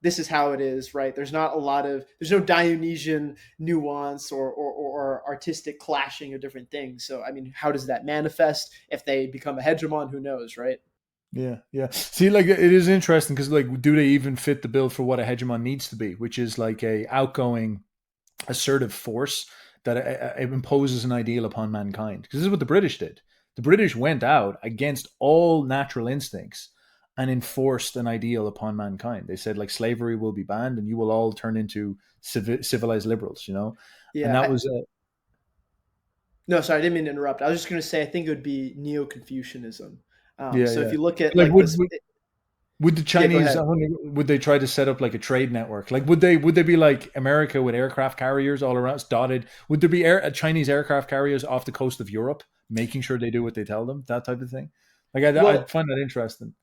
this is how it is, right? There's no Dionysian nuance or artistic clashing of different things. So, I mean, how does that manifest? If they become a hegemon, who knows, right? Yeah. See, like, it is interesting, because like, do they even fit the bill for what a hegemon needs to be, which is like a outgoing, assertive force that imposes an ideal upon mankind? Because this is what the British did. The British went out against all natural instincts and enforced an ideal upon mankind. They said, like, slavery will be banned and you will all turn into civilized liberals, Yeah. And that was No, sorry, I didn't mean to interrupt. I was just going to say, I think it would be Neo-Confucianism. If you look at like this, would the Chinese, would they try to set up like a trade network? Like, would they be like America with aircraft carriers all around, dotted? Would there be Chinese aircraft carriers off the coast of Europe, making sure they do what they tell them, that type of thing? Like, I find that interesting.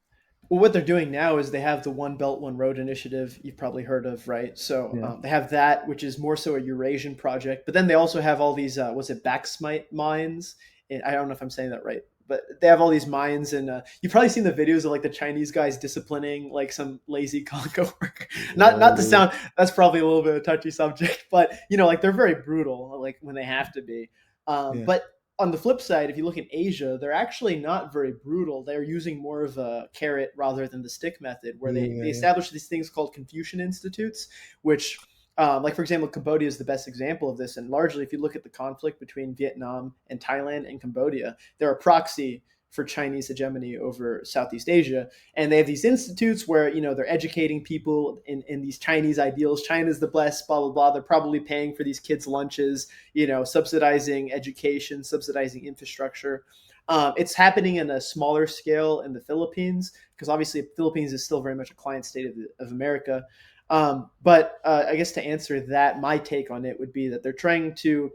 Well, what they're doing now is they have the One Belt, One Road initiative you've probably heard of, right? So they have that, which is more so a Eurasian project. But then they also have all these, backsmite mines? I don't know if I'm saying that right. but they have all these minds, and you've probably seen the videos of like the Chinese guys disciplining like some lazy Congo worker. Not to sound, that's probably a little bit of a touchy subject, but like they're very brutal, like when they have to be. But on the flip side, if you look in Asia, they're actually not very brutal. They're using more of a carrot rather than the stick method, where they establish these things called Confucian institutes, which like, for example, Cambodia is the best example of this. And largely, if you look at the conflict between Vietnam and Thailand and Cambodia, they're a proxy for Chinese hegemony over Southeast Asia. And they have these institutes where, they're educating people in these Chinese ideals. China's the best, blah, blah, blah. They're probably paying for these kids' lunches, subsidizing education, subsidizing infrastructure. It's happening in a smaller scale in the Philippines, because obviously the Philippines is still very much a client state of America. But I guess to answer that, my take on it would be that they're trying to,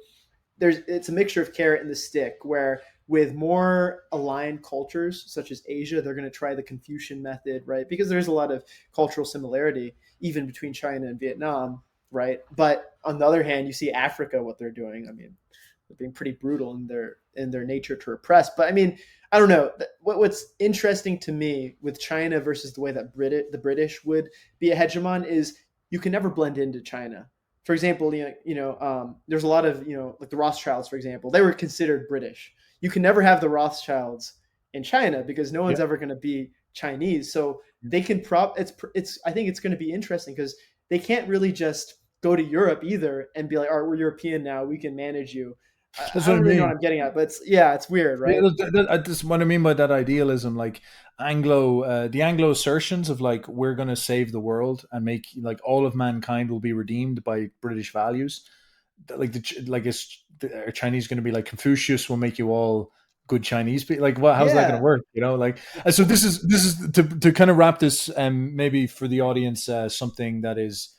it's a mixture of carrot and the stick, where with more aligned cultures such as Asia, they're going to try the Confucian method, right? Because there's a lot of cultural similarity even between China and Vietnam, right? But on the other hand, you see Africa, what they're doing. I mean, they're being pretty brutal in their nature to repress. But I mean, I don't know. What's interesting to me with China versus the way that the British would be a hegemon is you can never blend into China. For example, there's a lot of, like the Rothschilds, for example, they were considered British. You can never have the Rothschilds in China because no one's ever going to be Chinese. So they can I think it's going to be interesting because they can't really just go to Europe either and be like, all right, we're European now, we can manage you. I don't really know what I'm getting at, but it's weird, right? That's what I mean by that idealism, like the Anglo assertions of like, we're going to save the world and make like all of mankind will be redeemed by British values. Are Chinese going to be like, Confucius will make you all good Chinese people? Like, what? How's that going to work? Like, so this is to kind of wrap this, maybe for the audience, something that is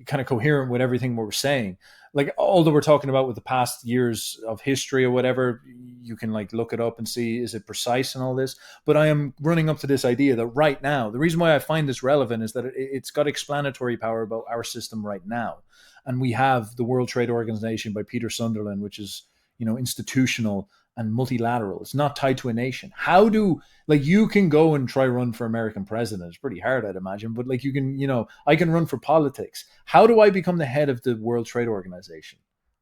kind of coherent with everything we're saying. Like, although we're talking about with the past years of history or whatever, you can like look it up and see, is it precise and all this? But I am running up to this idea that right now, the reason why I find this relevant is that it's got explanatory power about our system right now. And we have the World Trade Organization by Peter Sunderland, which is, institutional and multilateral. It's not tied to a nation. How do, like, you can go and try run for American president. It's pretty hard, I'd imagine, but like, you can, I can run for politics. How do I become the head of the World Trade Organization?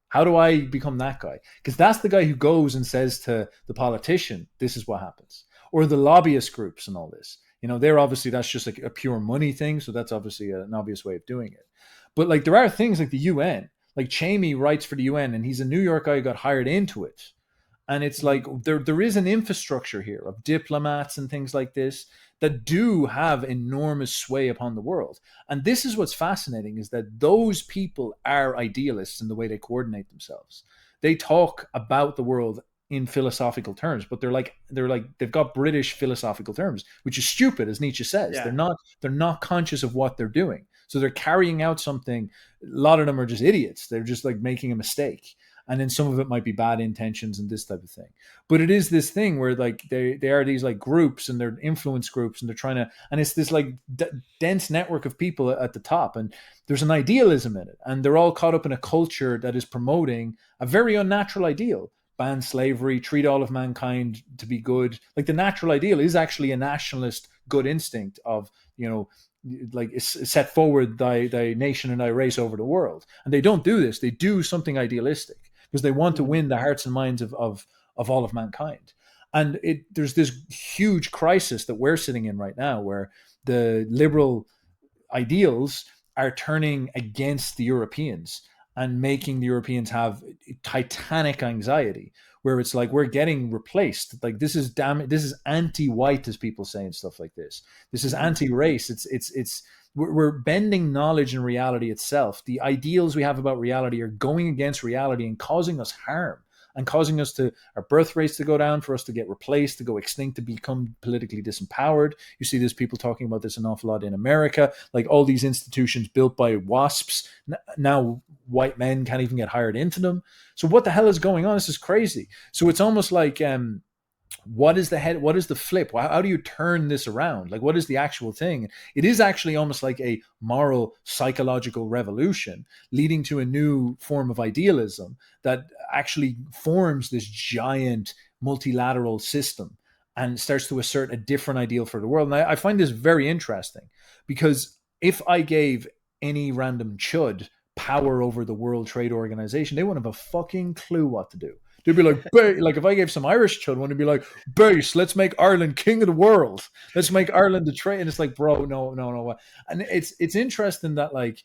How do I become that guy? Because that's the guy who goes and says to the politician, this is what happens. Or the lobbyist groups and all this. They're obviously, that's just like a pure money thing. So that's obviously an obvious way of doing it. But like, there are things like the UN, like Chamey writes for the UN, and he's a New York guy who got hired into it. And it's like, there is an infrastructure here of diplomats and things like this that do have enormous sway upon the world. And this is what's fascinating, is that those people are idealists in the way they coordinate themselves. They talk about the world in philosophical terms, but they've got British philosophical terms, which is stupid, as Nietzsche says. Yeah. They're not conscious of what they're doing. So they're carrying out something. A lot of them are just idiots. They're just like making a mistake. And then some of it might be bad intentions and this type of thing. But it is this thing where like they are these like groups, and they're influence groups, and they're trying to, and it's this like dense network of people at the top. And there's an idealism in it. And they're all caught up in a culture that is promoting a very unnatural ideal. Ban slavery, treat all of mankind to be good. Like, the natural ideal is actually a nationalist good instinct of, like, it's set forward thy nation and thy race over the world. And they don't do this. They do something idealistic because they want to win the hearts and minds of all of mankind. And there's this huge crisis that we're sitting in right now, where the liberal ideals are turning against the Europeans and making the Europeans have titanic anxiety, where it's like, we're getting replaced. Like, this is anti-white, as people say, and stuff like this. This is anti-race. We're bending knowledge and reality itself. The ideals we have about reality are going against reality and causing us harm, and causing us our birth rates to go down, for us to get replaced, to go extinct, to become politically disempowered. You see there's people talking about this an awful lot in America, like all these institutions built by WASPs. Now white men can't even get hired into them. So what the hell is going on? This is crazy. So it's almost like what is the flip? How do you turn this around? Like, what is the actual thing? It is actually almost like a moral psychological revolution leading to a new form of idealism that actually forms this giant multilateral system and starts to assert a different ideal for the world. And I find this very interesting, because if I gave any random chud power over the World Trade Organization, they wouldn't have a fucking clue what to do. They'd be like, like if I gave some Irish chud one, it'd be like, base, let's make Ireland king of the world. Let's make Ireland the trade. And it's like, bro, no. And it's interesting that, like,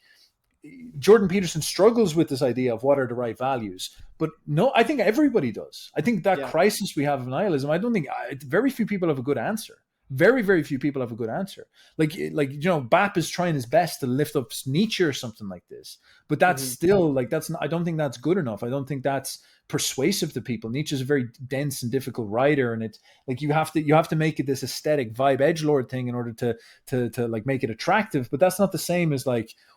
Jordan Peterson struggles with this idea of what are the right values. But no, I think everybody does. I think that crisis we have of nihilism, I don't think, very few people have a good answer. Very, very few people have a good answer. Like BAP is trying his best to lift up Nietzsche or something like this, but that's still like that's not, I don't think that's good enough. I don't think that's persuasive to people. Nietzsche is a very dense and difficult writer, and it's like you have to make it this aesthetic vibe edgelord thing in order to like make it attractive. But that's not the same as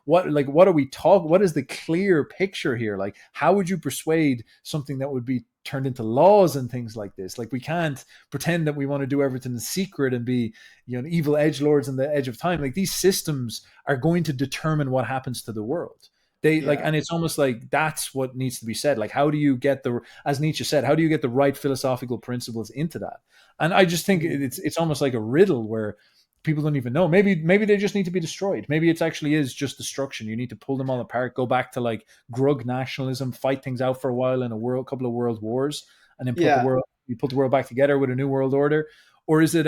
what are we talking? What is the clear picture here? Like, how would you persuade something that would be turned into laws and things like this? Like, we can't pretend that we want to do everything in secret and be, evil edgelords on the edge of time. Like, these systems are going to determine what happens to the world. And it's almost like that's what needs to be said. Like, how do you get as Nietzsche said, how do you get the right philosophical principles into that? And I just think it's almost like a riddle where people don't even know. Maybe they just need to be destroyed. Maybe it actually is just destruction. You need to pull them all apart, go back to like grug nationalism, fight things out for a while in couple of world wars, and then put the world back together with a new world order. Or is it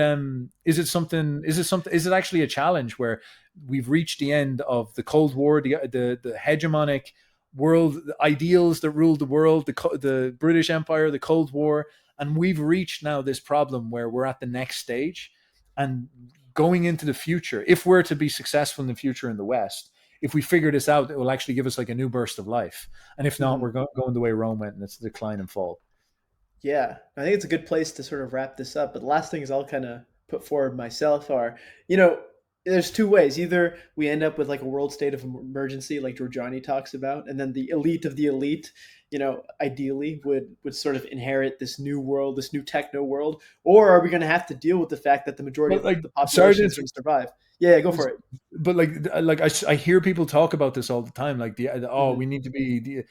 actually a challenge where we've reached the end of the Cold War, the hegemonic world ideals that ruled the world, the British Empire, the Cold War, and we've reached now this problem where we're at the next stage, and going into the future, if we're to be successful in the future in the West, if we figure this out, it will actually give us like a new burst of life. And if not, we're going the way Rome went, and it's decline and fall. Yeah, I think it's a good place to sort of wrap this up. But the last things I'll kind of put forward myself are, there's two ways. Either we end up with like a world state of emergency, like Giorgiani talks about, and then the elite of the elite, ideally would sort of inherit this new world, this new techno world, or are we going to have to deal with the fact that the majority of the population is going to survive? Yeah, go for it. But I hear people talk about this all the time, like we need to be the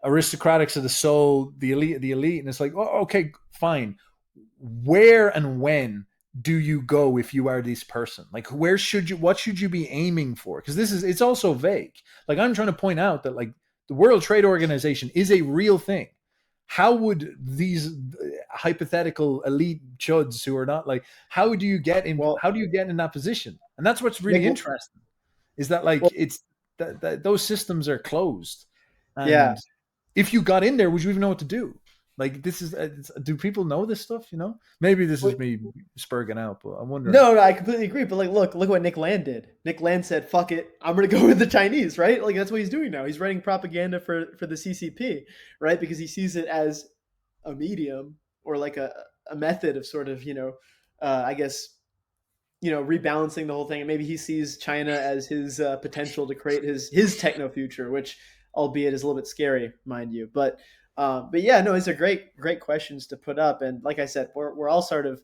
aristocratics of the soul, the elite, and it's like, oh, okay, fine. Where and when do you go if you are this person? Like, what should you be aiming for? Because it's also vague. Like, I'm trying to point out that like the World Trade Organization is a real thing. How would these hypothetical elite chuds who are not like, how do you get in that position? And that's what's really interesting, is that like it's that those systems are closed. And if you got in there, would you even know what to do? Like, this is, do people know this stuff? Maybe this is me spurging out, but I'm wondering. No, I completely agree. But like, look what Nick Land did. Nick Land said, "Fuck it, I'm gonna go with the Chinese." Right? Like, that's what he's doing now. He's writing propaganda for the CCP, right? Because he sees it as a medium or like a method of sort of, I guess, rebalancing the whole thing. And maybe he sees China as his potential to create his techno future, which, albeit, is a little bit scary, mind you. But yeah, no, these are great questions to put up. And like I said, we're all sort of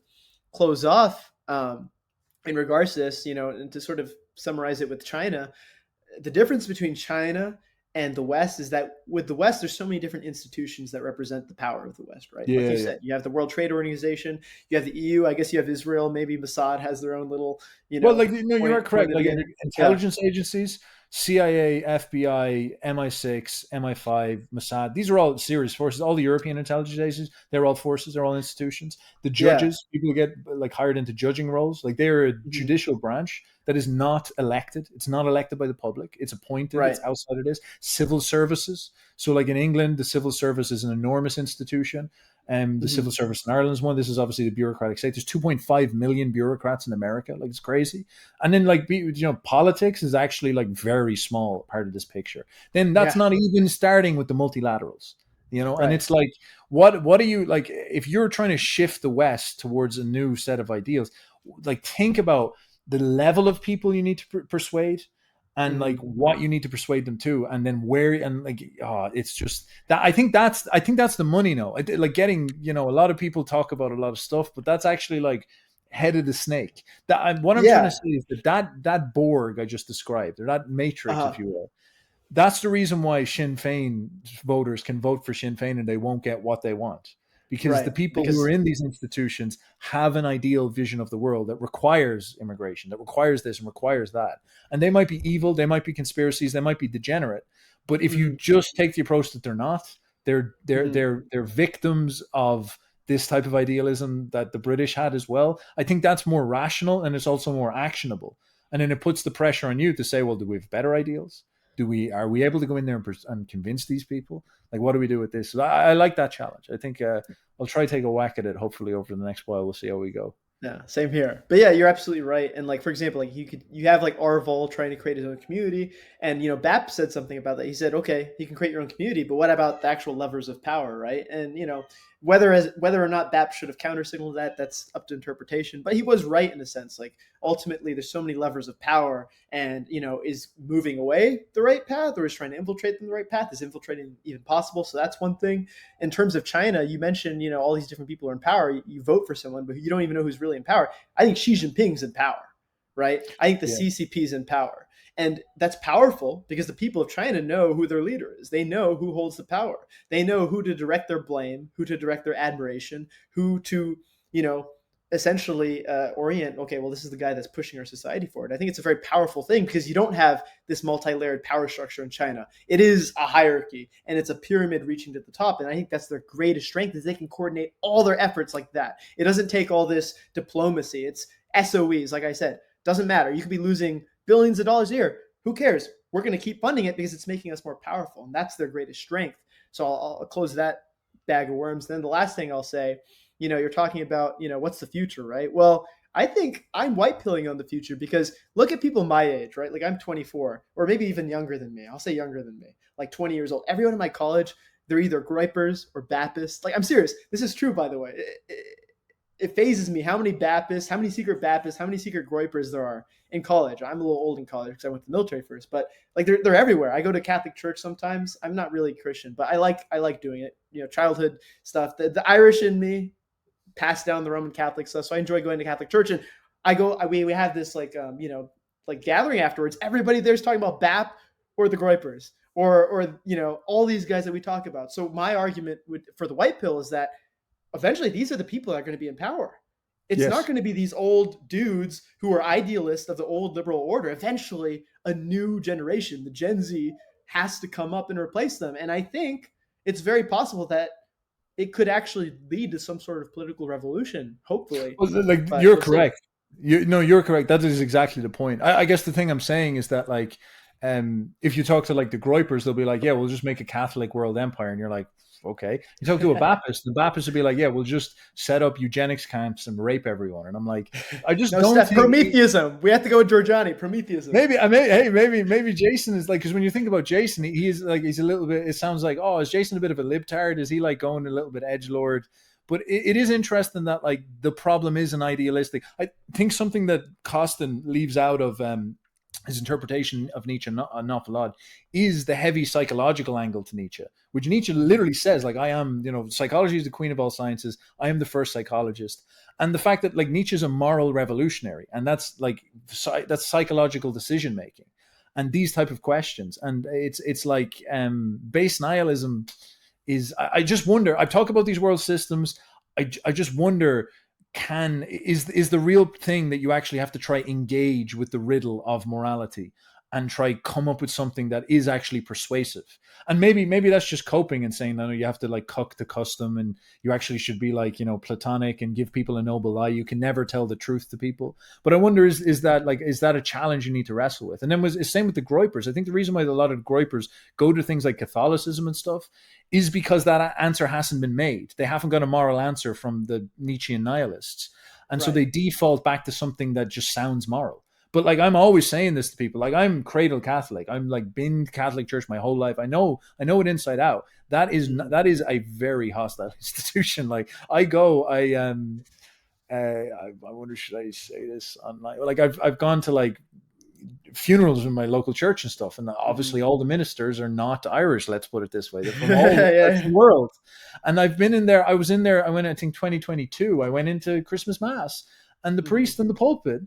close off in regards to this, and to sort of summarize it with China. The difference between China and the West is that with the West, there's so many different institutions that represent the power of the West, right? Yeah, like you said, you have the World Trade Organization, you have the EU, I guess you have Israel, maybe Mossad has their own little, Well, like, you are correct. Like, intelligence agencies, CIA, FBI, MI6, MI5, Mossad, these are all serious forces. All the European intelligence agencies, they're all forces, they're all institutions. The judges, people who get like hired into judging roles, like they're a judicial branch that is not elected. It's not elected by the public. It's appointed. Right. It's outside of this. Civil services. So like in England, the civil service is an enormous institution. The civil service in Ireland is one. This is obviously the bureaucratic state. There's 2.5 million bureaucrats in America. Like, it's crazy. And then like, politics is actually like very small part of this picture. Then that's not even starting with the multilaterals, right. And it's like, what are you like, if you're trying to shift the West towards a new set of ideals, like think about the level of people you need to persuade, and like Mhm. what you need to persuade them to, and then where, and like, it's just that I think that's the money now. Like getting, a lot of people talk about a lot of stuff, but that's actually like head of the snake. What I'm trying to Yeah. say is that Borg I just described, or that matrix, Uh-huh. if you will, that's the reason why Sinn Fein voters can vote for Sinn Fein and they won't get what they want. Because the Right. people who are Because in these institutions have an ideal vision of the world that requires immigration, that requires this and requires that. And they might be evil, they might be conspiracies, they might be degenerate. But if you mhm, just take the approach that they're not, they're they're mhm. they're they're victims of this type of idealism that the British had as well. I think that's more rational and it's also more actionable. And then it puts the pressure on you to say, well, do we have better ideals? Are we able to go in there and convince these people? Like, what do we do with this? So I like that challenge. I think I'll try to take a whack at it. Hopefully, over the next while, we'll see how we go. Yeah, same here. But yeah, you're absolutely right. And like for example, like you have like Arvol trying to create his own community, and Bap said something about that. He said, okay, you can create your own community, but what about the actual levers of power, right? And whether or not Bap should have countersignaled that, that's up to interpretation. But he was right in a sense. Like ultimately, there's so many levers of power, and is moving away the right path, or is trying to infiltrate them the right path? Is infiltrating even possible? So that's one thing. In terms of China, you mentioned, all these different people are in power. You vote for someone, but you don't even know who's really in power. I think Xi Jinping's in power, right? I think the Yeah. CCP's in power. And that's powerful because the people of China know who their leader is. They know who holds the power. They know who to direct their blame, who to direct their admiration, who to, you know, essentially orient. Okay, well, this is the guy that's pushing our society forward. I think it's a very powerful thing because you don't have this multi-layered power structure in China. It is a hierarchy and it's a pyramid reaching to the top. And I think that's their greatest strength is they can coordinate all their efforts like that. It doesn't take all this diplomacy. It's SOEs, like I said. Doesn't matter. You could be losing billions of dollars a year. Who cares? We're going to keep funding it because it's making us more powerful. And that's their greatest strength. So I'll close that bag of worms. Then the last thing I'll say, you're talking about, what's the future, right? Well, I think I'm white pilling on the future because look at people my age, right? Like I'm 24 or maybe even younger than me. I'll say younger than me, like 20 years old. Everyone in my college, they're either gripers or Baptists. Like I'm serious. This is true, by the way. It phases me how many Baptists, how many secret Baptists, how many secret groypers there are in college. I'm a little old in college because I went to the military first, but like they're everywhere. I go to Catholic church sometimes. I'm not really Christian, but I like doing it. Childhood stuff. The Irish in me passed down the Roman Catholic stuff, so I enjoy going to Catholic church. And we have this like like gathering afterwards. Everybody there's talking about BAP or the groypers or all these guys that we talk about. So my argument for the white pill is that eventually these are the people that are going to be in power. It's not Yes. going to be these old dudes who are idealists of the old liberal order. Eventually, a new generation, the Gen Z, has to come up and replace them. And I think it's very possible that it could actually lead to some sort of political revolution, hopefully. Well, like But you're we'll see. correct. You're correct. That is exactly the point. I guess the thing I'm saying is that like, if you talk to like the groypers, they'll be like, yeah, we'll just make a Catholic world empire, and you're like, okay. You talk to a Baptist, the Baptist will be like, yeah, we'll just set up eugenics camps and rape everyone, and I'm like, I just No, don't Steph, think. Prometheism. We have to go with Giorgiani. Prometheism. Maybe I may. Hey, maybe Jason is like, because when you think about Jason, he is like, he's a little bit. It sounds like, oh, is Jason a bit of a libtard? Is he like going a little bit edgelord? But it is interesting that like the problem is an idealistic. I think something that Costin leaves out of his interpretation of Nietzsche an awful lot is the heavy psychological angle to Nietzsche, which Nietzsche literally says, like, I am, psychology is the queen of all sciences. I am the first psychologist. And the fact that like Nietzsche is a moral revolutionary, and that's like that's psychological decision making, and these type of questions, and it's like base nihilism is. I just wonder. I talk about these world systems. I just wonder, is the real thing that you actually have to try engage with the riddle of morality and try come up with something that is actually persuasive. And maybe that's just coping and saying, no, you have to like cuck the custom, and you actually should be like, platonic and give people a noble lie. You can never tell the truth to people. But I wonder, is that a challenge you need to wrestle with? And then it's same with the groypers. I think the reason why a lot of groypers go to things like Catholicism and stuff is because that answer hasn't been made. They haven't got a moral answer from the Nietzschean nihilists. And so Right. they default back to something that just sounds moral. But like I'm always saying this to people, like I'm cradle Catholic. I'm like been Catholic Church my whole life. I know it inside out. Mhm. That is a very hostile institution. Like I go, I wonder should I say this online? Like I've gone to like funerals in my local church and stuff, and obviously all the ministers are not Irish, let's put it this way. They're from all over the world. And I've been in there, I was in there, I went, I think 2022, I went into Christmas Mass, and the priest in the pulpit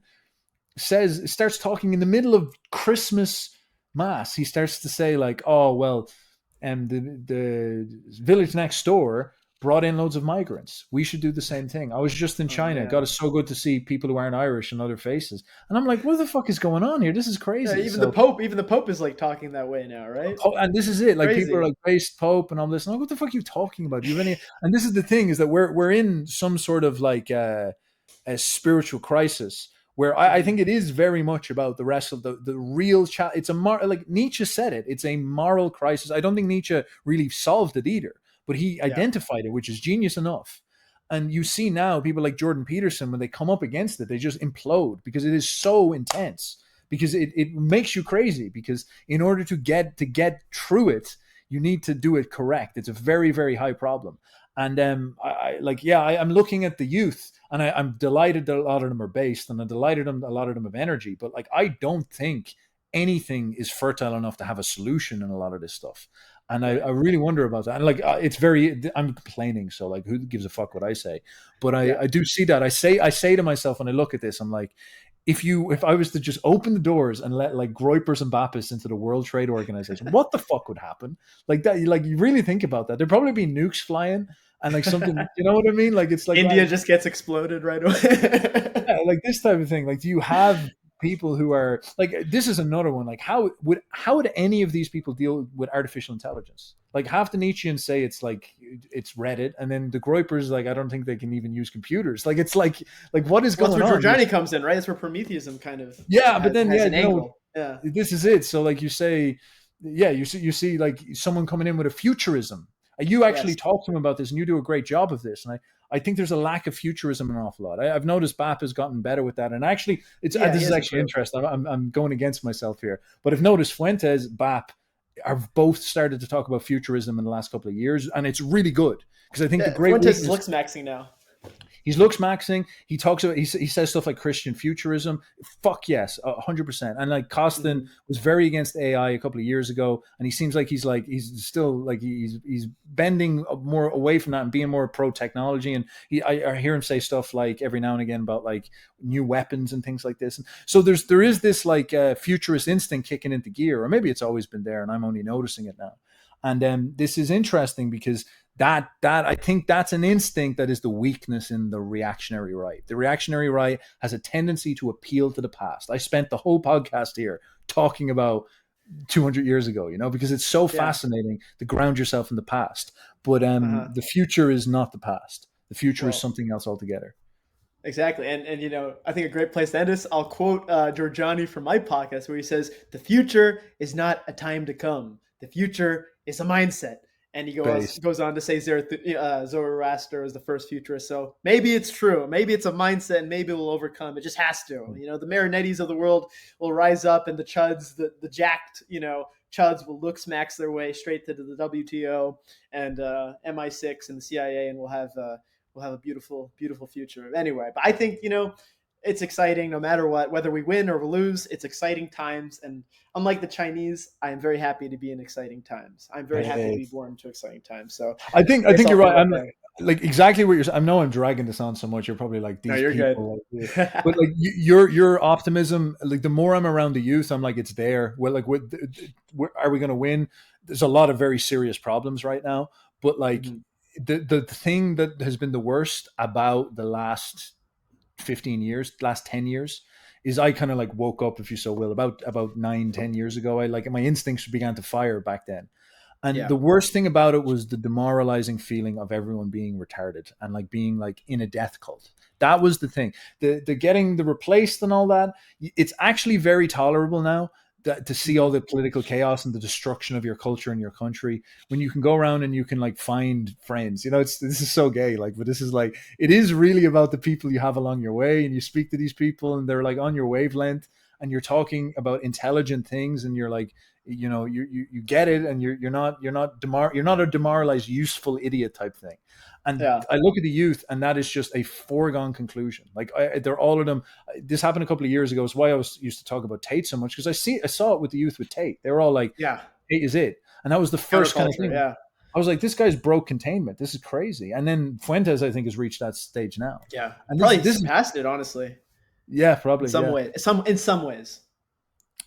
starts talking in the middle of Christmas Mass. He starts to say like, oh, well, the village next door brought in loads of migrants. We should do the same thing. I was just in China. God, it's so good to see people who aren't Irish and other faces. And I'm like, what the fuck is going on here? This is crazy. Yeah, even the Pope is like talking that way now, right? And this is it. Like crazy. People are like, based Pope and all this. And I'm like, what the fuck are you talking about? Do you have any? And this is the thing, is that we're in some sort of like a spiritual crisis, where I think it is very much about the rest of the real it's a like Nietzsche said it. It's a moral crisis. I don't think Nietzsche really solved it either, but he identified it, which is genius enough. And you see now people like Jordan Peterson, when they come up against it, they just implode, because it is so intense, because it makes you crazy, because in order to get through it, you need to do it correct. It's a very, very high problem. And I'm looking at the youth, and I'm delighted that a lot of them are based, and I'm delighted a lot of them have energy, but like, I don't think anything is fertile enough to have a solution in a lot of this stuff. And I really wonder about that. And like, I'm complaining, so like, who gives a fuck what I say? But I do see that. I say to myself, when I look at this, I'm like, if I was to just open the doors and let like Groypers and Bappists into the World Trade Organization, what the fuck would happen? Like that, like, you really think about that. There'd probably be nukes flying and like something, you know what I mean? Like, it's like India just gets exploded right away. Yeah, like this type of thing. Like, do you have people who are like, this is another one, like how would any of these people deal with artificial intelligence? Like, half the Nietzscheans say it's Reddit, and then the Groypers, like, I don't think they can even use computers. Like, it's like what is going on? That's where Giorgiani comes in, right? That's where Prometheism kind of but then has an angle. This is it. So like, you say, you see like someone coming in with a futurism. You actually talk to them about this, and you do a great job of this. And I think there's a lack of futurism an awful lot. I've noticed BAP has gotten better with that. And actually, this is actually interesting. I'm going against myself here. But I've noticed Fuentes, BAP, have both started to talk about futurism in the last couple of years. And it's really good. Because I think the great Fuentes is looks maxing now. He's looks maxing. He talks about, he says stuff like Christian futurism. Fuck yes, 100%. And like Costin was very against AI a couple of years ago, and he seems like he's still like he's bending more away from that and being more pro technology. And I hear him say stuff like every now and again about like new weapons and things like this. And so there is this like futurist instinct kicking into gear, or maybe it's always been there and I'm only noticing it now. And this is interesting because that I think that's an instinct that is the weakness in the reactionary right. The reactionary right has a tendency to appeal to the past. I spent the whole podcast here talking about 200 years ago, because it's so fascinating to ground yourself in the past. But the future is not the past. The future is something else altogether. Exactly. And I think a great place to end this, I'll quote Giorgiani from my podcast, where he says, "The future is not a time to come. The future is a mindset." And he goes on to say Zoroaster is the first futurist. So maybe it's true. Maybe it's a mindset, and maybe we'll overcome. It just has to. The Marinettis of the world will rise up, and the Chuds, the jacked, Chuds will look smacks their way straight to the WTO and MI6 and the CIA, and we'll have a beautiful, beautiful future. Anyway, but I think, it's exciting no matter what, whether we win or we lose. It's exciting times. And unlike the Chinese, I am very happy to be in exciting times. I'm very happy to be born into exciting times. So I think you're right. I'm like exactly what you're saying. I know I'm dragging this on so much. You're probably like, these no, you're people. Good. But like your optimism, like the more I'm around the youth, I'm like, it's there. Well, like, are we going to win? There's a lot of very serious problems right now. But like the thing that has been the worst about the last 15 years, last 10 years, is I kind of like woke up, if you so will, about 9-10 years ago. My instincts began to fire back then. And the worst thing about it was the demoralizing feeling of everyone being retarded and like being like in a death cult. That was the thing. The getting the replaced and all that, it's actually very tolerable now to see all the political chaos and the destruction of your culture and your country, when you can go around and you can like find friends. This is so gay, like, but this is like, it is really about the people you have along your way, and you speak to these people and they're like on your wavelength, and you're talking about intelligent things, and you're like, you get it, and you're not a demoralized useful idiot type thing. And Yeah. I look at the youth, and that is just a foregone conclusion. Like they're all of them. This happened a couple of years ago. It's why I used to talk about Tate so much, because I saw it with the youth with Tate. They were all like, Yeah. Tate is it, and that was the first kind of thing. Yeah. I was like, this guy's broke containment. This is crazy. And then Fuentes, I think, has reached that stage now. Yeah, and probably this past it, honestly. Yeah, probably in some way. In some ways.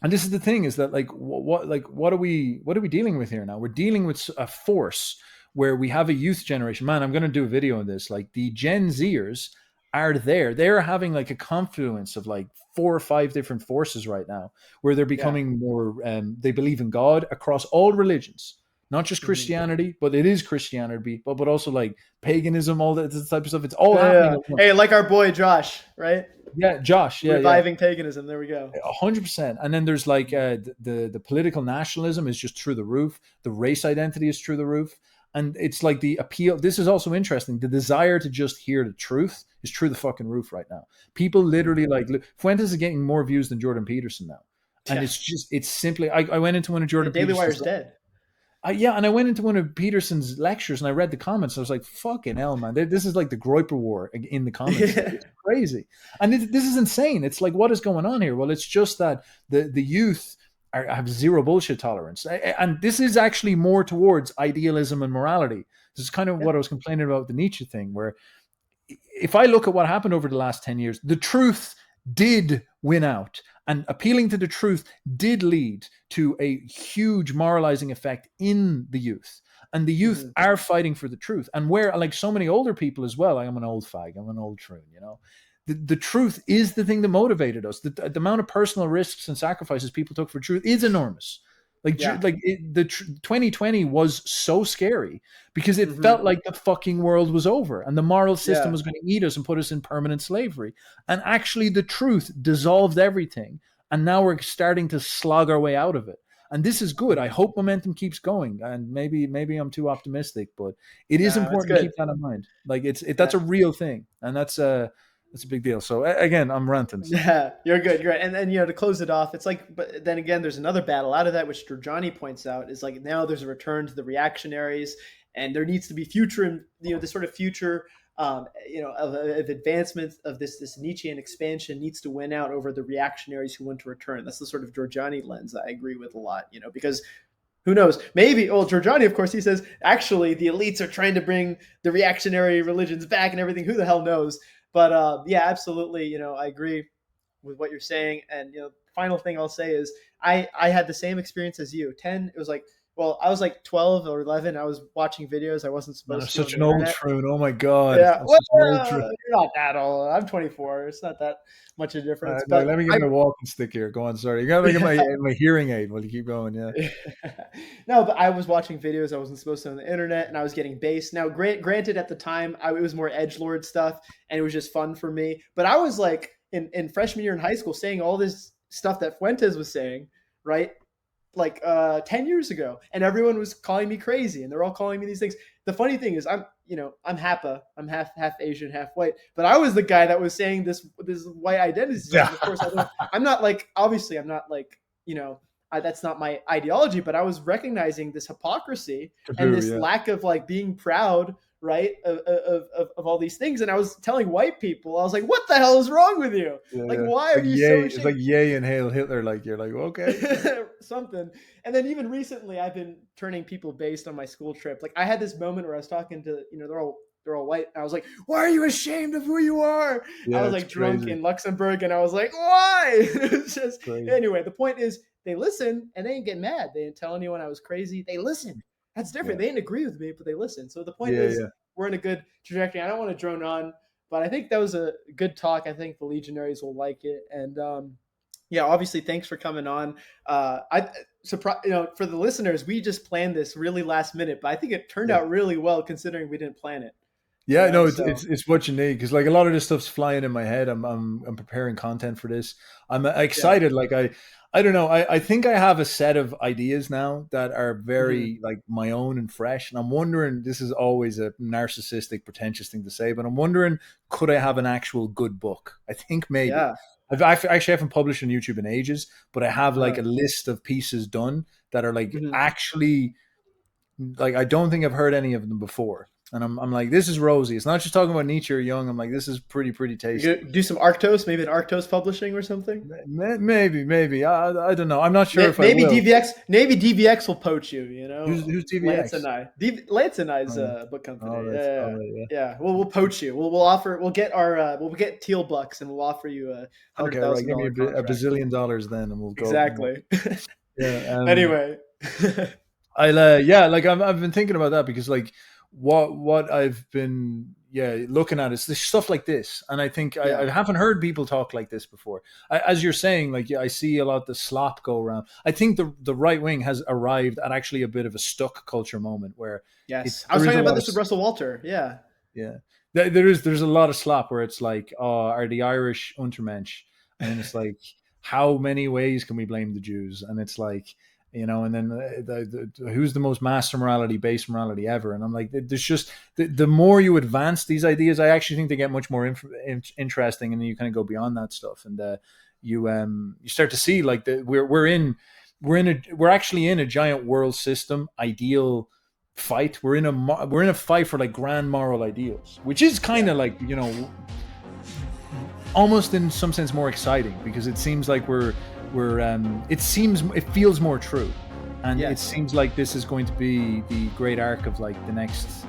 And this is the thing: is that what are we dealing with here now? We're dealing with a force where we have a youth generation. Man, I'm going to do a video on this. Like the Gen Zers are there. They're having like a confluence of like 4 or 5 different forces right now, where they're becoming more. They believe in God across all religions. Not just Christianity, but it is Christianity, but also like paganism, all that type of stuff. It's all happening. Hey, like our boy Josh, right? Yeah, Josh. Yeah, reviving paganism. There we go. 100%. And then there's like the political nationalism is just through the roof. The race identity is through the roof, and it's like the appeal. This is also interesting. The desire to just hear the truth is through the fucking roof right now. People literally like Fuentes is getting more views than Jordan Peterson now, and it's simply. I went into one of Jordan. Daily Wire's dead. And I went into one of Peterson's lectures and I read the comments. I was like, fucking hell, man. This is like the Groiper War in the comments. It's crazy. And this is insane. It's like, what is going on here? Well, it's just that the youth have zero bullshit tolerance. And this is actually more towards idealism and morality. This is kind of what I was complaining about the Nietzsche thing, where if I look at what happened over the last 10 years, the truth did win out. And appealing to the truth did lead to a huge moralizing effect in the youth. And the youth are fighting for the truth. And where, like so many older people as well, I'm an old fag, I'm an old troon, the truth is the thing that motivated us. The amount of personal risks and sacrifices people took for truth is enormous. 2020 was so scary because it felt like the fucking world was over and the moral system was going to eat us and put us in permanent slavery. And actually the truth dissolved everything. And now we're starting to slog our way out of it. And this is good. I hope momentum keeps going. And maybe I'm too optimistic, but it is important to keep that in mind. Like that's a real thing. And that's a big deal. So again, I'm ranting. Yeah, you're good. You're right. And then, to close it off, it's like, but then again, there's another battle out of that, which Giorgiani points out is like, now there's a return to the reactionaries and there needs to be future, this sort of future, of advancement of this Nietzschean expansion needs to win out over the reactionaries who want to return. That's the sort of Giorgiani lens I agree with a lot, because who knows? Maybe, Giorgiani, of course, he says, actually, the elites are trying to bring the reactionary religions back and everything. Who the hell knows? But absolutely, I agree with what you're saying. And final thing I'll say is I had the same experience as you. It was like, I was like 12 or 11. I was watching videos I wasn't supposed to. I'm such an old troon. Oh my god. Yeah, you're not that old. I'm 24. It's not that much of a difference. But let me get my walking stick here. Go on. Sorry, you gotta get my hearing aid while you keep going. Yeah. No, but I was watching videos I wasn't supposed to on the internet, and I was getting based. Now, granted, at the time, it was more edgelord stuff, and it was just fun for me. But I was like in freshman year in high school, saying all this stuff that Fuentes was saying, right? Like 10 years ago, and everyone was calling me crazy, and they're all calling me these things. The funny thing is, I'm Hapa, I'm half Asian, half white, but I was the guy that was saying this white identity. Yeah. Of course, I'm not like, obviously, I'm not like, that's not my ideology, but I was recognizing this hypocrisy and this lack of like being proud, right, of all these things. And I was telling white people, I was like, what the hell is wrong with you? Why are you so ashamed? It's like yay and hail Hitler. Like you're like, okay. Something. And then even recently I've been turning people based on my school trip. Like I had this moment where I was talking to, they're all white. And I was like, why are you ashamed of who you are? I was like drunk in Luxembourg and I was like, why? It's just crazy. Anyway, the point is they listen and they didn't get mad. They didn't tell anyone I was crazy. They listened. That's different. They didn't agree with me, but they listened. So the point is we're in a good trajectory. I don't want to drone on, but I think that was a good talk. I think the Legionaries will like it. And obviously, thanks for coming on. For the listeners, we just planned this really last minute, but I think it turned out really well considering we didn't plan it. Yeah, it's what you need, because like a lot of this stuff's flying in my head. I'm preparing content for this. I'm excited. Like I don't know. I think I have a set of ideas now that are very like my own and fresh. And I'm wondering, this is always a narcissistic, pretentious thing to say, but I'm wondering, could I have an actual good book? I think maybe. Yeah. I haven't published on YouTube in ages, but I have like a list of pieces done that are like Mhm. actually like I don't think I've heard any of them before. And I'm like, this is rosy. It's not just talking about Nietzsche or Jung. I'm like, this is pretty tasty. You do some Arctos, maybe an Arctos publishing or something. Maybe. I don't know. I'm not sure if I Maybe will. DVX will poach you. You know, Who's Lance TVX? and I. Lance and I's Oh, book company. oh, that's Yeah, all right, yeah. yeah. We'll poach you. We'll offer. We'll get our. We'll get teal bucks, and we'll offer you a Okay, $100,000 all right. Give me a contract. bazillion dollars then, and we'll go. Exactly. Yeah. Anyway. Yeah, like I've been thinking about that because like what I've been looking at is this stuff like this, and I think Yeah. I haven't heard people talk like this before. As you're saying, like I see a lot of the slop go around. I think the right wing has arrived at actually a bit of a stuck culture moment where Yes, I was talking about this with Russell Walter. Yeah. Yeah, there's a lot of slop where it's like, oh, are the Irish Untermensch, and it's like, how many ways can we blame the Jews? And it's like, and then who's the most master morality, base morality ever? And I'm like, there's just the more you advance these ideas, I actually think they get much more interesting, and then you kind of go beyond that stuff, and you start to see like we're actually in a giant world system ideal fight. We're in a fight for like grand moral ideals, which is kind of like almost in some sense more exciting because it seems like it feels more true, and it seems like this is going to be the great arc of like the next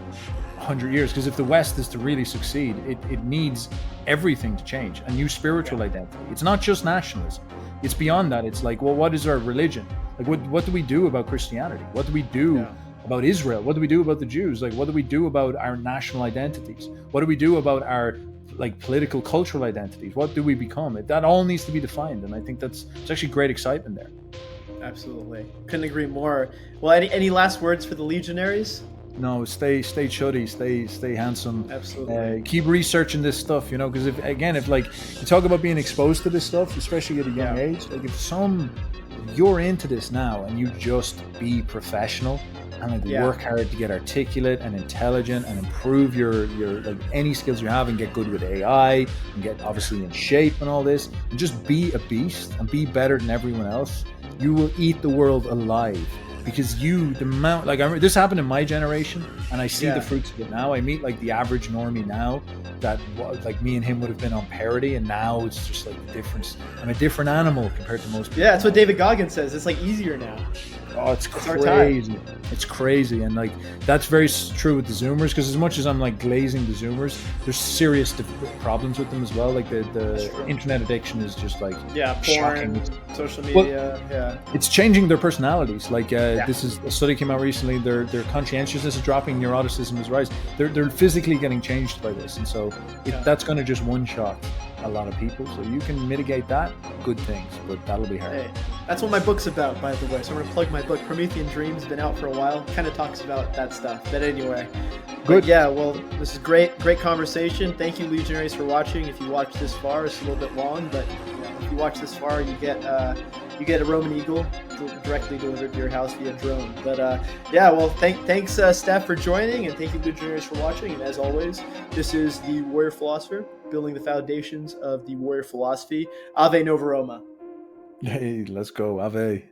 100 years, because if the West is to really succeed, it needs everything to change, a new spiritual identity. It's not just nationalism, it's beyond that. It's like, well, what is our religion? Like what do we do about Christianity? What do we do about Israel? What do we do about the Jews? Like, what do we do about our national identities? What do we do about our like political, cultural identities? What do we become? That all needs to be defined, and I think it's actually great excitement there. Absolutely, couldn't agree more. Well, any last words for the legionaries? No, stay chuddy, stay handsome. Absolutely. Keep researching this stuff, because if like you talk about being exposed to this stuff, especially at a young age, like if you're into this now and you just be professional and like work hard to get articulate and intelligent and improve your like any skills you have and get good with AI and get obviously in shape and all this, and just be a beast and be better than everyone else, you will eat the world alive. Because this happened in my generation, and I see the fruits of it now. I meet like the average normie now that like me and him would have been on parity, and now it's just like the difference. I'm a different animal compared to most people. Yeah, that's what David Goggins says. It's like easier now. Oh, it's crazy. It's crazy. And like that's very true with the Zoomers, because as much as I'm like glazing the Zoomers, there's serious problems with them as well. Like the internet addiction is just like shocking. Porn, social media, it's changing their personalities. Like this is a study came out recently. Their conscientiousness is dropping, neuroticism is rising. They're physically getting changed by this, and so that's going to just one shot a lot of people. So you can mitigate that, good things, but that'll be hard. Hey, that's what my book's about, by the way. So I'm going to plug my book. Promethean Dreams, been out for a while. Kind of talks about that stuff. But anyway, good. Well, this is great conversation. Thank you, Legionaries, for watching. If you watched this far, it's a little bit long, but if you watch this far, you get a Roman eagle directly delivered to your house via drone. But thanks Steph for joining, and thank you, Legionaries, for watching. And as always, this is the Warrior Philosopher, building the foundations of the Warrior Philosophy. Ave Nova Roma. Hey, let's go. Ave.